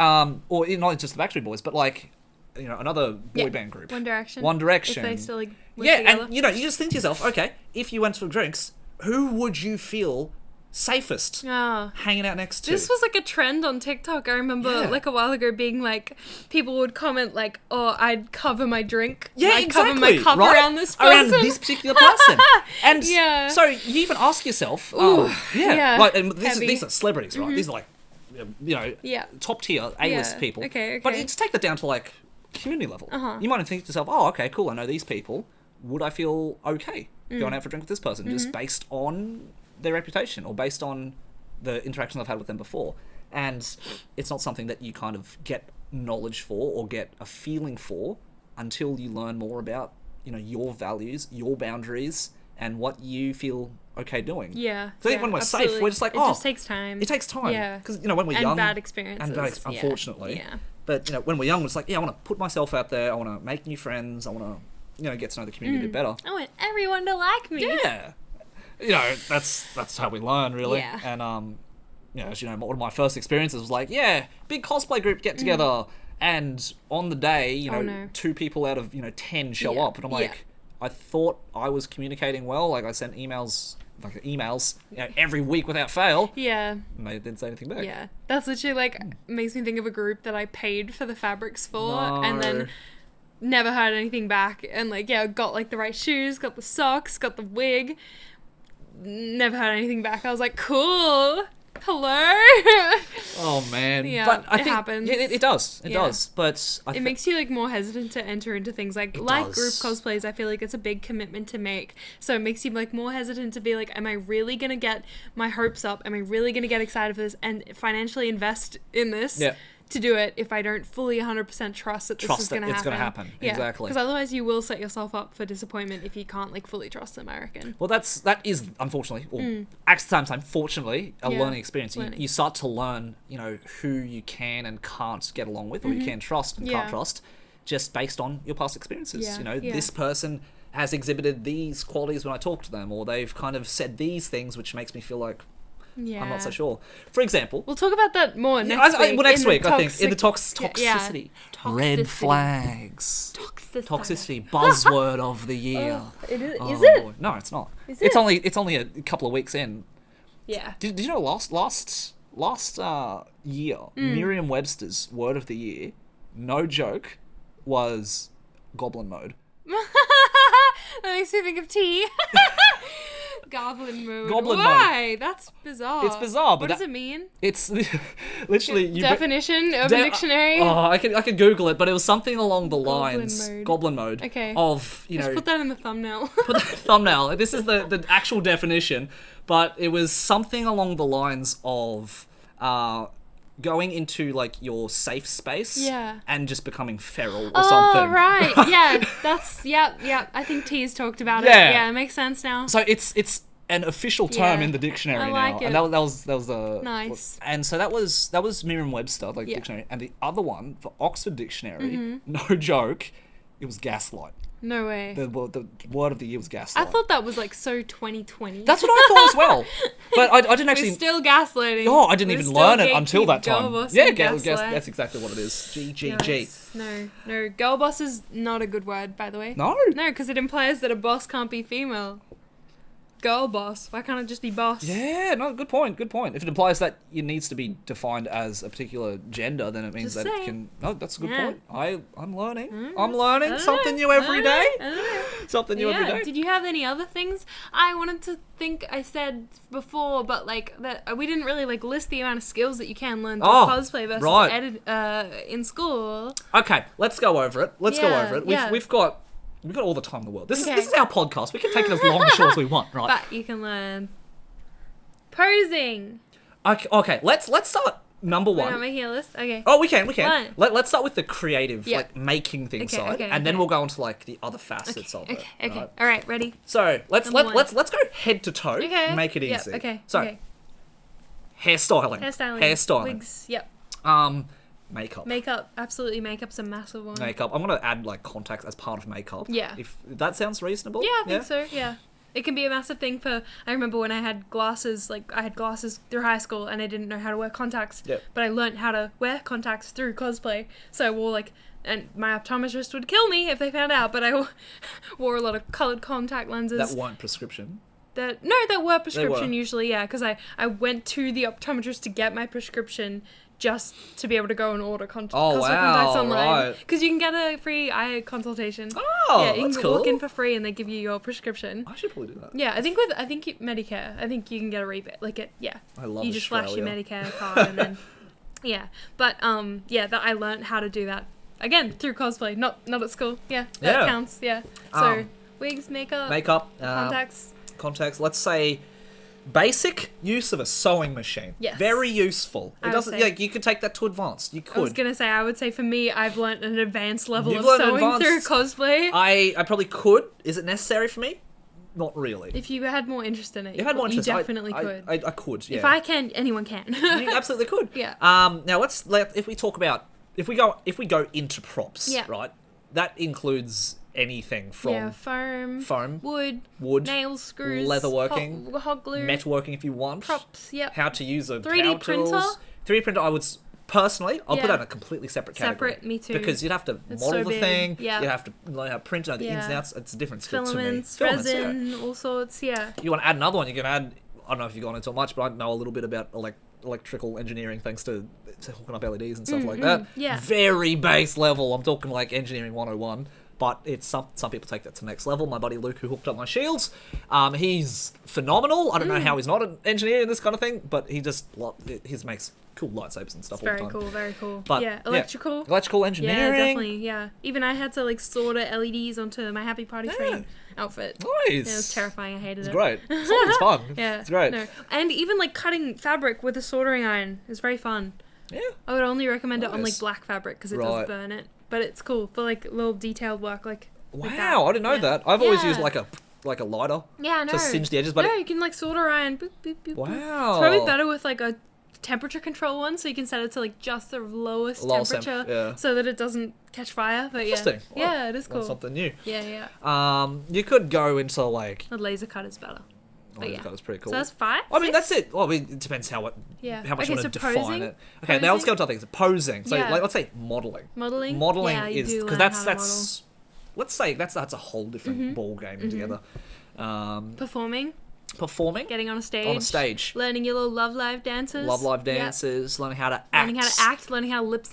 Speaker 2: or not just the Backstreet Boys, but like, another boy band group.
Speaker 1: One Direction.
Speaker 2: One Direction.
Speaker 1: If they still like live together.
Speaker 2: And you just think to yourself, okay, if you went for drinks, who would you feel safest hanging out next to?
Speaker 1: This was like a trend on TikTok. I remember like a while ago being like, people would comment like, oh, I'd cover my drink. I'd cover my cup around this person.
Speaker 2: Around this particular person. And so you even ask yourself, like, and these are celebrities, right? These are like, top tier A-list people.
Speaker 1: Okay.
Speaker 2: But you just take that down to like community level. You might think to yourself, oh, okay, cool, I know these people. Would I feel okay going out for a drink with this person just based on their reputation or based on the interactions I've had with them before? And it's not something that you kind of get knowledge for or get a feeling for until you learn more about, your values, your boundaries, and what you feel okay doing.
Speaker 1: Yeah.
Speaker 2: So even when we're safe, we're just like,
Speaker 1: it just takes time.
Speaker 2: It takes time.
Speaker 1: Yeah.
Speaker 2: Because, when we're young...
Speaker 1: And bad experiences.
Speaker 2: Unfortunately.
Speaker 1: Yeah.
Speaker 2: But, when we're young, it's like, I want to put myself out there. I want to make new friends. I want to, get to know the community a bit better.
Speaker 1: I want everyone to like me.
Speaker 2: Yeah. That's how we learn, really.
Speaker 1: Yeah.
Speaker 2: And, as you know, one of my first experiences was like, big cosplay group get together. And on the day, 2 people out of, 10 show up. And I'm like, I thought I was communicating well. Like, I sent emails every week without fail. Yeah. And they didn't say anything back.
Speaker 1: Yeah. That's literally, like, makes me think of a group that I paid for the fabrics for. And then never heard anything back. And, like, got, like, the right shoes, got the socks, got the wig. Never heard anything back. I was like, cool. Hello.
Speaker 2: Oh man.
Speaker 1: Yeah,
Speaker 2: but I
Speaker 1: it
Speaker 2: think,
Speaker 1: happens.
Speaker 2: Yeah, it does. It does. But
Speaker 1: it makes you like more hesitant to enter into things like group cosplays. I feel like it's a big commitment to make. So it makes you like more hesitant to be like, am I really gonna get my hopes up? Am I really gonna get excited for this and financially invest in this? Yeah. To do it if I don't fully 100% trust that this is going to happen.
Speaker 2: It's going to happen. Yeah. Exactly.
Speaker 1: Because otherwise you will set yourself up for disappointment if you can't like fully trust them, I reckon.
Speaker 2: Well, that is unfortunately, or at the same time, fortunately, a learning experience. You start to learn, who you can and can't get along with, or you can trust and can't trust, just based on your past experiences.
Speaker 1: Yeah.
Speaker 2: This person has exhibited these qualities when I talk to them, or they've kind of said these things, which makes me feel like, I'm not so sure. For example...
Speaker 1: We'll talk about that more next week.
Speaker 2: Next week, I think. In the toxicity.
Speaker 1: Toxicity.
Speaker 2: Red flags.
Speaker 1: Toxicity.
Speaker 2: Buzzword of the year.
Speaker 1: Is it?
Speaker 2: Boy. No, it's not.
Speaker 1: Is
Speaker 2: it? It's only a couple of weeks in.
Speaker 1: Yeah.
Speaker 2: Did you know last year, Merriam-Webster's word of the year, no joke, was goblin mode.
Speaker 1: That makes me think of tea. Goblin mode.
Speaker 2: Goblin
Speaker 1: Why? That's bizarre.
Speaker 2: It's bizarre, but
Speaker 1: what does it mean?
Speaker 2: It's literally
Speaker 1: Definition of a dictionary.
Speaker 2: I can Google it, but it was something along the
Speaker 1: Goblin
Speaker 2: lines
Speaker 1: mode.
Speaker 2: Goblin mode.
Speaker 1: Okay.
Speaker 2: Of
Speaker 1: Just put that in the thumbnail.
Speaker 2: put the thumbnail. This is the actual definition, but it was something along the lines of going into like your safe space, and just becoming feral or something.
Speaker 1: Oh right, yeah, that's yeah. I think T's talked about it. Yeah, it makes sense now.
Speaker 2: So it's an official term in the dictionary now,
Speaker 1: it.
Speaker 2: and that was
Speaker 1: Nice.
Speaker 2: And so that was Merriam-Webster dictionary, and the other one for Oxford Dictionary, no joke, it was gaslight.
Speaker 1: No way.
Speaker 2: The word of the year was gaslight.
Speaker 1: I thought that was like so 2020.
Speaker 2: That's what I thought as well. But I didn't actually...
Speaker 1: We're still gaslighting.
Speaker 2: Oh, I didn't even learn it until that time.
Speaker 1: Gaslight.
Speaker 2: That's exactly what it is. GGG.
Speaker 1: Yes. No. Girl boss is not a good word, by the way.
Speaker 2: No?
Speaker 1: No, because it implies that a boss can't be female. Girl boss. Why can't it just be boss?
Speaker 2: Yeah, no, good point. If it implies that it needs to be defined as a particular gender, then it means
Speaker 1: Just
Speaker 2: that
Speaker 1: saying.
Speaker 2: it can... No, that's a good point. I'm learning.
Speaker 1: Mm.
Speaker 2: I'm learning something new every day. Something new every day.
Speaker 1: Did you have any other things? I wanted to think I said before, but like that we didn't really like list the amount of skills that you can learn to cosplay versus edit in school.
Speaker 2: Okay, let's go over it. We've got all the time in the world. This is our podcast. We can take it as long or short as we want, right?
Speaker 1: But you can learn posing.
Speaker 2: Okay. Let's start number one.
Speaker 1: We're not making a list. Okay.
Speaker 2: Oh, we can.
Speaker 1: Fine.
Speaker 2: Let's start with the creative, like making things side, and then we'll go on to like the other facets of it.
Speaker 1: Okay.
Speaker 2: Right?
Speaker 1: All right. Ready?
Speaker 2: So let's go head to toe.
Speaker 1: Okay.
Speaker 2: Make it easy.
Speaker 1: Yep. Okay.
Speaker 2: So hairstyling.
Speaker 1: Wigs. Yep.
Speaker 2: Makeup.
Speaker 1: Absolutely. Makeup's a massive one.
Speaker 2: Makeup. I'm gonna add like contacts as part of makeup.
Speaker 1: Yeah.
Speaker 2: If that sounds reasonable.
Speaker 1: Yeah, I think so. Yeah. It can be a massive thing for... I remember when I had glasses, like, I had glasses through high school and I didn't know how to wear contacts.
Speaker 2: Yep.
Speaker 1: But I learned how to wear contacts through cosplay. So I wore, like... And my optometrist would kill me if they found out, but I wore a lot of coloured contact lenses.
Speaker 2: That weren't prescription.
Speaker 1: That were prescription usually, yeah. Because I went to the optometrist to get my prescription just to be able to go and order contacts online. Because you can get a free eye consultation.
Speaker 2: Oh,
Speaker 1: yeah, you
Speaker 2: that's
Speaker 1: can
Speaker 2: cool.
Speaker 1: walk in for free and they give you your prescription.
Speaker 2: I should probably do that.
Speaker 1: Yeah, I think Medicare, I think you can get a rebate.
Speaker 2: I love
Speaker 1: you just flash your Medicare card and then But that I learned how to do that again through cosplay, not at school. Yeah, that counts. Yeah. So wigs, makeup,
Speaker 2: contacts. Let's say basic use of a sewing machine.
Speaker 1: Yes.
Speaker 2: Very useful. It doesn't. Yeah, you could take that to advanced. You could.
Speaker 1: I was gonna say, I would say for me, I've learnt an advanced level of sewing through cosplay.
Speaker 2: I probably could. Is it necessary for me? Not really.
Speaker 1: If you had more interest in it, you definitely could.
Speaker 2: I could. Yeah.
Speaker 1: If I can, anyone can.
Speaker 2: You absolutely could.
Speaker 1: Yeah.
Speaker 2: Now if we go into props.
Speaker 1: Yeah.
Speaker 2: Right. That includes anything from
Speaker 1: foam, wood, nails, screws,
Speaker 2: leatherworking,
Speaker 1: hot glue,
Speaker 2: metalworking if you want,
Speaker 1: props,
Speaker 2: how to use a
Speaker 1: 3D printer.
Speaker 2: 3D printer, I would personally, I'll put that in a completely separate category.
Speaker 1: Me too.
Speaker 2: Because you'd have to model the thing,
Speaker 1: you'd
Speaker 2: have to learn how to print, know the ins and outs. It's a different skill to me.
Speaker 1: Filaments, resin, all sorts. Yeah.
Speaker 2: You want to add another one? You can add. I don't know if you've gone into it much, but I know a little bit about electrical engineering thanks to hooking up LEDs and stuff like that.
Speaker 1: Yeah.
Speaker 2: Very base level. I'm talking like engineering 101. But it's some people take that to the next level. My buddy Luke, who hooked up my shields, he's phenomenal. I don't know how he's not an engineer in this kind of thing, but he makes cool lightsabers and stuff all the time.
Speaker 1: Very cool.
Speaker 2: But, electrical engineering.
Speaker 1: Yeah, definitely. Yeah, even I had to solder LEDs onto my Happy Party train outfit.
Speaker 2: Nice.
Speaker 1: Yeah, it was terrifying. I hated it.
Speaker 2: It's great. It's fun.
Speaker 1: Yeah,
Speaker 2: it's great.
Speaker 1: No. And even cutting fabric with a soldering iron is very fun.
Speaker 2: Yeah.
Speaker 1: I would only recommend it on black fabric because it does burn it. But it's cool for little detailed work
Speaker 2: Wow, I didn't know that. I've always used like a lighter.
Speaker 1: Yeah, no.
Speaker 2: To singe the edges, but
Speaker 1: you can solder iron. Boop, boop, boop,
Speaker 2: wow.
Speaker 1: Boop. It's probably better with a temperature control one, so you can set it to just the lowest temperature, so that it doesn't catch fire. But
Speaker 2: interesting.
Speaker 1: Yeah, it is cool.
Speaker 2: Something new.
Speaker 1: Yeah.
Speaker 2: You could go into
Speaker 1: the laser cut is better.
Speaker 2: That was pretty cool.
Speaker 1: So that's 5?
Speaker 2: I mean, that's it. Well, it depends how much you want to define it. Okay, now let's go to other things. Posing. So, let's say modelling. Modelling is because that's let's say that's a whole different ball game together.
Speaker 1: Performing. Getting on a stage. Learning your little Love Live dances.
Speaker 2: Learning how to act.
Speaker 1: Learning how to lip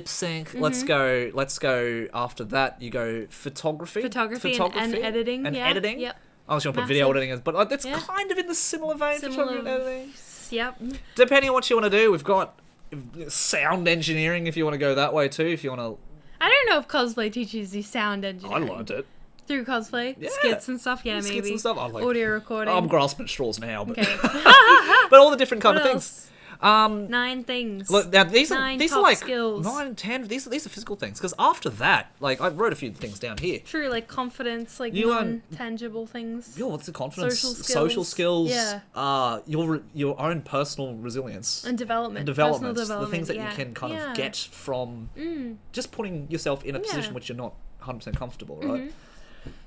Speaker 1: sync.
Speaker 2: Let's go after that. You go photography.
Speaker 1: And editing.
Speaker 2: Editing.
Speaker 1: Yep.
Speaker 2: Unless you want to put video editing, but it's kind of in the similar vein for photography and editing.
Speaker 1: Yep.
Speaker 2: Depending on what you want to do, we've got sound engineering if you want to go that way too. If you want to,
Speaker 1: I don't know if cosplay teaches you sound engineering.
Speaker 2: I learned it
Speaker 1: through cosplay, skits and stuff. Yeah, maybe
Speaker 2: skits and stuff.
Speaker 1: Audio recording.
Speaker 2: I'm grasping at straws now, but
Speaker 1: okay.
Speaker 2: but all the different kind of things.
Speaker 1: 9 things.
Speaker 2: Look, now these are like
Speaker 1: skills.
Speaker 2: 9, 10. These are physical things. Because after that, like I wrote a few things down here.
Speaker 1: True, like confidence, like
Speaker 2: you
Speaker 1: non-tangible things.
Speaker 2: What's the confidence?
Speaker 1: Social skills.
Speaker 2: Yeah. Your own personal resilience
Speaker 1: and development.
Speaker 2: The things that you can kind of get from just putting yourself in a position which you're not 100% comfortable, right?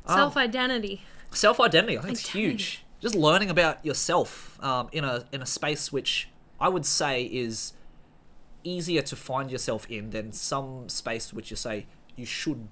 Speaker 1: Self-identity.
Speaker 2: Self-identity, I think it's huge. Just learning about yourself in a space which I would say is easier to find yourself in than some space which you say you should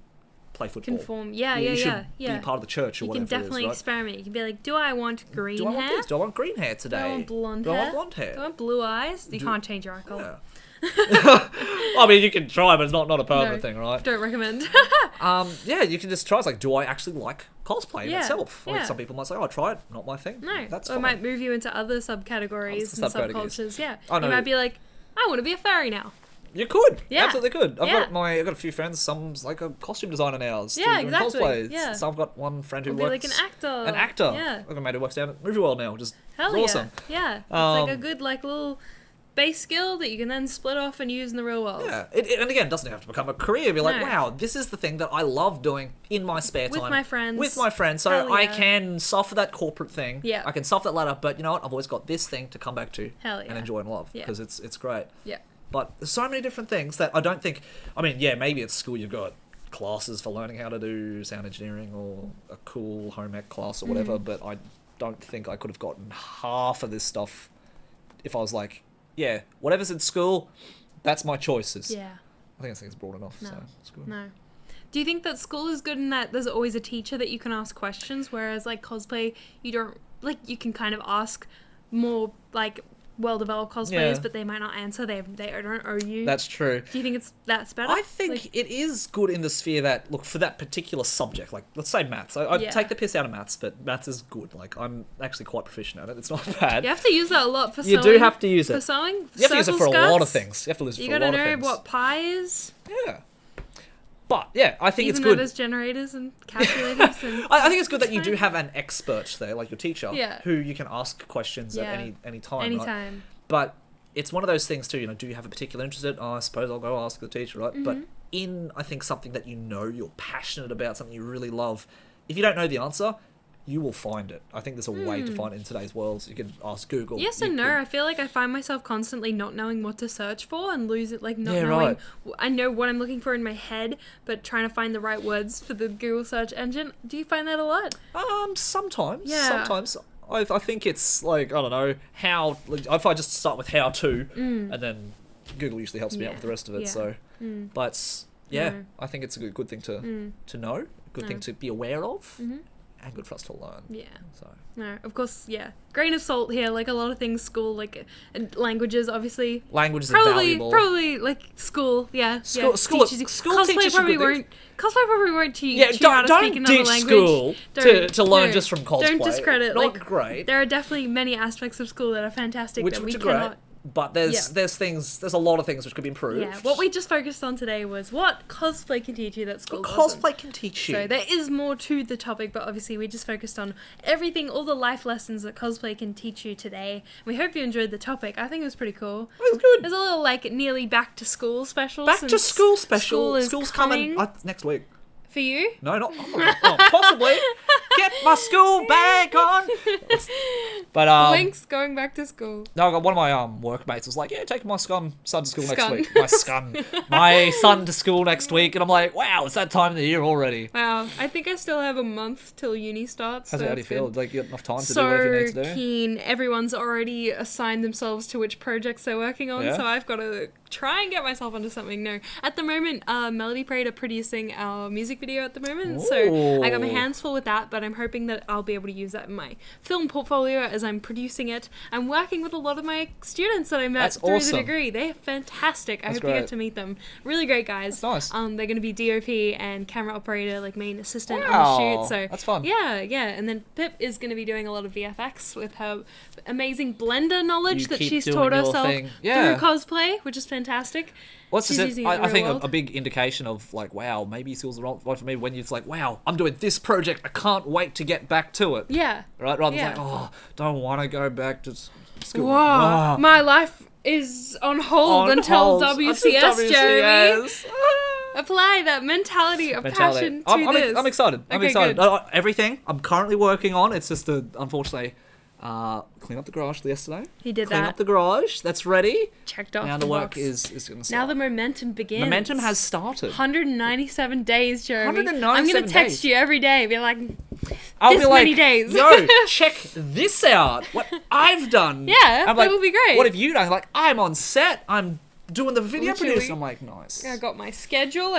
Speaker 2: play football.
Speaker 1: Conform.
Speaker 2: You should be part of the church or whatever.
Speaker 1: You can definitely experiment. You can be like, do I want green hair?
Speaker 2: Do I want this? Do I want green hair today?
Speaker 1: Do I want blonde
Speaker 2: hair?
Speaker 1: Do I want blue eyes? You can't change your eye colour.
Speaker 2: Yeah. I mean, you can try, but it's not a permanent thing, right?
Speaker 1: Don't recommend.
Speaker 2: You can just try. It's like, do I actually like cosplay in itself? Like, some people might say, "Oh, try it." Not my thing.
Speaker 1: No,
Speaker 2: that's
Speaker 1: or it might move you into other subcategories and subcultures. Yeah, you might be like, I want to be a fairy now.
Speaker 2: You could, absolutely could. I've got a few friends. Some's like a costume designer now.
Speaker 1: Yeah, exactly.
Speaker 2: Cosplays.
Speaker 1: Yeah.
Speaker 2: So I've got one friend who
Speaker 1: works
Speaker 2: like
Speaker 1: an actor.
Speaker 2: An actor.
Speaker 1: Yeah.
Speaker 2: I've got a mate who works down at Movie World now, which is awesome.
Speaker 1: Yeah, it's like a good little base skill that you can then split off and use in the real world.
Speaker 2: Yeah, and again, it doesn't have to become a career. Be like, wow, this is the thing that I love doing in my spare time. With my friends. So I can suffer that corporate thing.
Speaker 1: Yeah.
Speaker 2: I can suffer that ladder, but you know what? I've always got this thing to come back to and enjoy and love because it's great.
Speaker 1: Yeah.
Speaker 2: But there's so many different things that I don't think... I mean, yeah, maybe at school you've got classes for learning how to do sound engineering or a cool home ec class or whatever, but I don't think I could have gotten half of this stuff if I was like, yeah, whatever's in school, that's my choices.
Speaker 1: Yeah.
Speaker 2: I think it's broad enough.
Speaker 1: No.
Speaker 2: So it's good.
Speaker 1: No. Do you think that school is good in that there's always a teacher that you can ask questions, whereas like cosplay, you don't... Like, you can kind of ask more, like... well-developed cosplayers, but they might not answer. They don't owe you.
Speaker 2: That's true.
Speaker 1: Do you think that's better?
Speaker 2: I think it is good in the sphere that, look, for that particular subject, like, let's say maths. I take the piss out of maths, but maths is good. Like, I'm actually quite proficient at it. It's not bad.
Speaker 1: You have to use that a lot for sewing.
Speaker 2: You do have to use it.
Speaker 1: For sewing?
Speaker 2: You have to use it for a lot of things. You have to use it for a lot of things.
Speaker 1: You gotta know what pi is.
Speaker 2: Yeah. But, yeah, I think it's good.
Speaker 1: Even though there's generators and calculators. And
Speaker 2: I think it's good that you do have an expert there, like your teacher, who you can ask questions at any time.
Speaker 1: Anytime.
Speaker 2: Right? But it's one of those things too, do you have a particular interest in it? Oh, I suppose I'll go ask the teacher, right? But in, I think, something that you're passionate about, something you really love, if you don't know the answer, you will find it. I think there's a way to find it in today's world. So you can ask Google.
Speaker 1: Yes and no. I feel like I find myself constantly not knowing what to search for and lose it, like not knowing. I know what I'm looking for in my head, but trying to find the right words for the Google search engine. Do you find that a lot?
Speaker 2: Sometimes.
Speaker 1: Yeah.
Speaker 2: Sometimes. I think it's like, I don't know, how... If I just start with how to, and then Google usually helps me out with the rest of it, so... But, I think it's a good thing to know, a good thing to be aware of, and good for us to learn.
Speaker 1: Yeah.
Speaker 2: So.
Speaker 1: No, of course, grain of salt here, like a lot of things, school, like, and languages, obviously.
Speaker 2: Languages are valuable.
Speaker 1: Probably, like, school,
Speaker 2: School teaches you.
Speaker 1: Cosplay probably won't teach you how to speak another language.
Speaker 2: Don't ditch school to learn just from cosplay.
Speaker 1: Don't discredit.
Speaker 2: Not great.
Speaker 1: There are definitely many aspects of school that are fantastic
Speaker 2: which
Speaker 1: that we
Speaker 2: are
Speaker 1: cannot...
Speaker 2: Great. But there's a lot of things which could be improved.
Speaker 1: Yeah, what we just focused on today was what cosplay can teach you that school doesn't.
Speaker 2: Cosplay can teach you.
Speaker 1: So there is more to the topic, but obviously we just focused on everything, all the life lessons that cosplay can teach you today. We hope you enjoyed the topic. I think it was pretty cool.
Speaker 2: It was good.
Speaker 1: There's a little like nearly back to school special.
Speaker 2: Back to school special.
Speaker 1: School's
Speaker 2: coming next week.
Speaker 1: For you?
Speaker 2: No, not possibly. Get my school bag on. But
Speaker 1: Link's going back to school.
Speaker 2: No, I got one of my workmates was like, yeah, take my son to school next week. My son to school next week, and I'm like, wow, it's that time of the year already.
Speaker 1: Wow, I think I still have a month till uni starts.
Speaker 2: How do you feel? Like you got enough time to do whatever you need to do?
Speaker 1: So keen. Everyone's already assigned themselves to which projects they're working on, so I've got to try and get myself onto something. No, at the moment, Melody Parade are producing our music video at the moment, so I got my hands full with that, but I'm hoping that I'll be able to use that in my film portfolio as I'm producing it. I'm working with a lot of my students that I met through the degree. They're fantastic. I hope you get to meet them. Really great guys.
Speaker 2: That's nice.
Speaker 1: They're going to be DOP and camera operator, like main assistant on the shoot. So
Speaker 2: that's fun.
Speaker 1: Yeah. And then Pip is going to be doing a lot of VFX with her amazing Blender knowledge that she's taught herself through Cosplay, which is fantastic.
Speaker 2: What's this? I think a big indication of like, wow, maybe skills are right for me when it's like, wow, I'm doing this project. I can't wait to get back to it.
Speaker 1: Yeah.
Speaker 2: Right? Rather than like, oh, don't want to go back to school.
Speaker 1: Whoa. My life is on hold until WCS, Jeremy. Apply that mentality of passion to this.
Speaker 2: I'm excited. I'm excited.
Speaker 1: Good.
Speaker 2: Everything I'm currently working on, it's just unfortunately... clean up the garage yesterday.
Speaker 1: He did
Speaker 2: clean
Speaker 1: that.
Speaker 2: Up the garage. That's ready.
Speaker 1: Checked off.
Speaker 2: Now the work is going to start.
Speaker 1: Now the momentum begins.
Speaker 2: Momentum has started.
Speaker 1: 197 days, Jeremy.
Speaker 2: 197
Speaker 1: I'm going to text you every day. Be like,
Speaker 2: I'll
Speaker 1: this
Speaker 2: be like,
Speaker 1: many days.
Speaker 2: Yo, check this out. What I've done.
Speaker 1: Yeah,
Speaker 2: I'm
Speaker 1: that would be great.
Speaker 2: What have you done? Like, I'm on set. I'm doing the video producing. I'm like, nice.
Speaker 1: I got my schedule.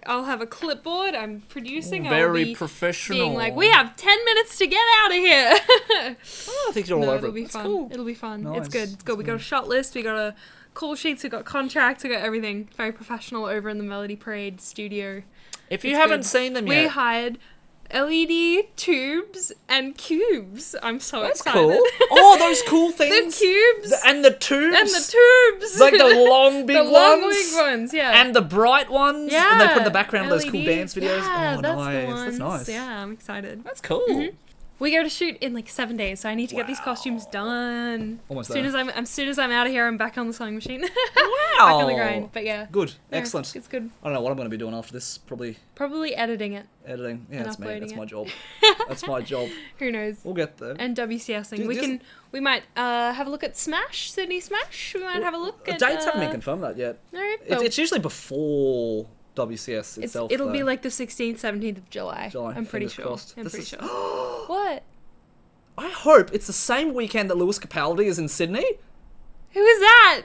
Speaker 1: I'll have a clipboard. I'm producing.
Speaker 2: Very professional.
Speaker 1: Being like, we have 10 minutes to get out of here.
Speaker 2: I think you're all over
Speaker 1: it'll be fun.
Speaker 2: Cool.
Speaker 1: It'll be fun.
Speaker 2: Nice.
Speaker 1: It's good. It's good. We got a shot list. We got a call sheets. We got contracts. We got everything. Very professional over in the Melody Parade studio.
Speaker 2: If you haven't seen them yet,
Speaker 1: we hired LED tubes and cubes. I'm so excited.
Speaker 2: That's cool. Oh, those cool things.
Speaker 1: The cubes.
Speaker 2: And the tubes.
Speaker 1: And the tubes.
Speaker 2: Like the long big ones.
Speaker 1: The long big ones, yeah.
Speaker 2: And the bright ones.
Speaker 1: Yeah.
Speaker 2: And they put in the background
Speaker 1: LED.
Speaker 2: those cool dance videos.
Speaker 1: Yeah,
Speaker 2: oh,
Speaker 1: that's
Speaker 2: nice.
Speaker 1: the ones.
Speaker 2: That's nice.
Speaker 1: Yeah, I'm excited.
Speaker 2: That's cool.
Speaker 1: Mm-hmm. We go to shoot in like 7 days, so I need to get these costumes done.
Speaker 2: Almost
Speaker 1: there. As soon as I'm out of here, I'm back on the sewing machine.
Speaker 2: Wow.
Speaker 1: Back on the grind. But yeah.
Speaker 2: Good.
Speaker 1: Yeah,
Speaker 2: excellent.
Speaker 1: It's good.
Speaker 2: I don't know what I'm going to be doing after this. Probably
Speaker 1: editing it.
Speaker 2: Editing. Yeah, that's me. That's my job. That's my job.
Speaker 1: Who knows?
Speaker 2: We'll get there.
Speaker 1: And WCSing. We might have a look at Sydney Smash. We might have a look at...
Speaker 2: Dates haven't been confirmed that yet.
Speaker 1: No.
Speaker 2: It's usually before WCS itself.
Speaker 1: It'll be like the 16th, 17th of July. I'm pretty sure.
Speaker 2: Crossed.
Speaker 1: I'm pretty sure. What?
Speaker 2: I hope it's the same weekend that Lewis Capaldi is in Sydney.
Speaker 1: Who is that?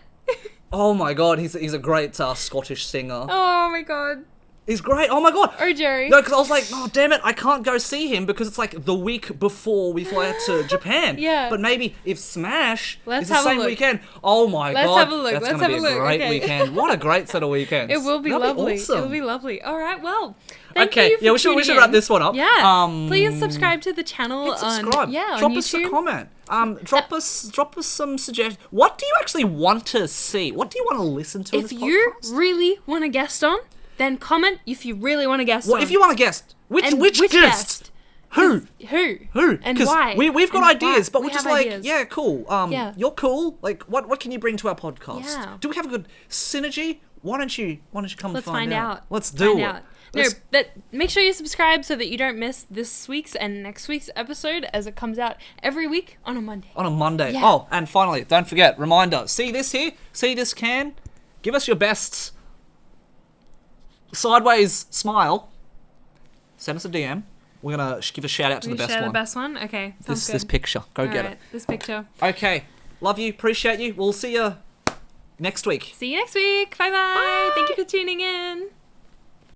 Speaker 2: Oh my god, he's a great Scottish singer.
Speaker 1: Oh my god.
Speaker 2: He's great. Oh my god.
Speaker 1: Oh, Jerry.
Speaker 2: No, because I was like, oh damn it, I can't go see him because it's like the week before we fly out to Japan.
Speaker 1: Yeah.
Speaker 2: But maybe if Smash is the
Speaker 1: have a
Speaker 2: same
Speaker 1: look.
Speaker 2: weekend, oh my god,
Speaker 1: Let's have a look.
Speaker 2: that's
Speaker 1: Let's
Speaker 2: going to
Speaker 1: have
Speaker 2: be
Speaker 1: a look.
Speaker 2: a great
Speaker 1: Okay.
Speaker 2: weekend. What a great set of weekends.
Speaker 1: It will be
Speaker 2: That'll
Speaker 1: lovely.
Speaker 2: Be awesome.
Speaker 1: It'll be lovely. All right, well, thank
Speaker 2: okay,
Speaker 1: you for
Speaker 2: yeah, we should wrap this one up.
Speaker 1: Yeah. Please subscribe to the channel
Speaker 2: subscribe.
Speaker 1: on
Speaker 2: Drop
Speaker 1: YouTube.
Speaker 2: us a comment. Drop us some suggestions. What do you actually want to see? What do you want to listen to in
Speaker 1: If
Speaker 2: this
Speaker 1: you
Speaker 2: podcast?
Speaker 1: really want to guest on, then comment if you really want to guest on.
Speaker 2: If you want to guest, which guest? Who?
Speaker 1: And why?
Speaker 2: We've got ideas, but we're just like,
Speaker 1: ideas.
Speaker 2: yeah, cool.
Speaker 1: Yeah.
Speaker 2: You're cool. Like, what can you bring to our podcast?
Speaker 1: Yeah.
Speaker 2: Do we have a good synergy? Why don't you come
Speaker 1: Let's
Speaker 2: and find out? Let's
Speaker 1: find
Speaker 2: do it.
Speaker 1: out. No, but make sure you subscribe so that you don't miss this week's and next week's episode as it comes out every week on a Monday.
Speaker 2: On a Monday.
Speaker 1: Yeah.
Speaker 2: Oh, and finally, don't forget, reminder, see this here? See this can? Give us your best sideways smile. Send us a DM. We're going to give a shout out to the best one.
Speaker 1: The best one? Okay, sounds good.
Speaker 2: This picture. Go get it.
Speaker 1: This picture.
Speaker 2: Okay. Love you. Appreciate you. We'll see you next week.
Speaker 1: See you next week. Bye-bye. Thank you for tuning in.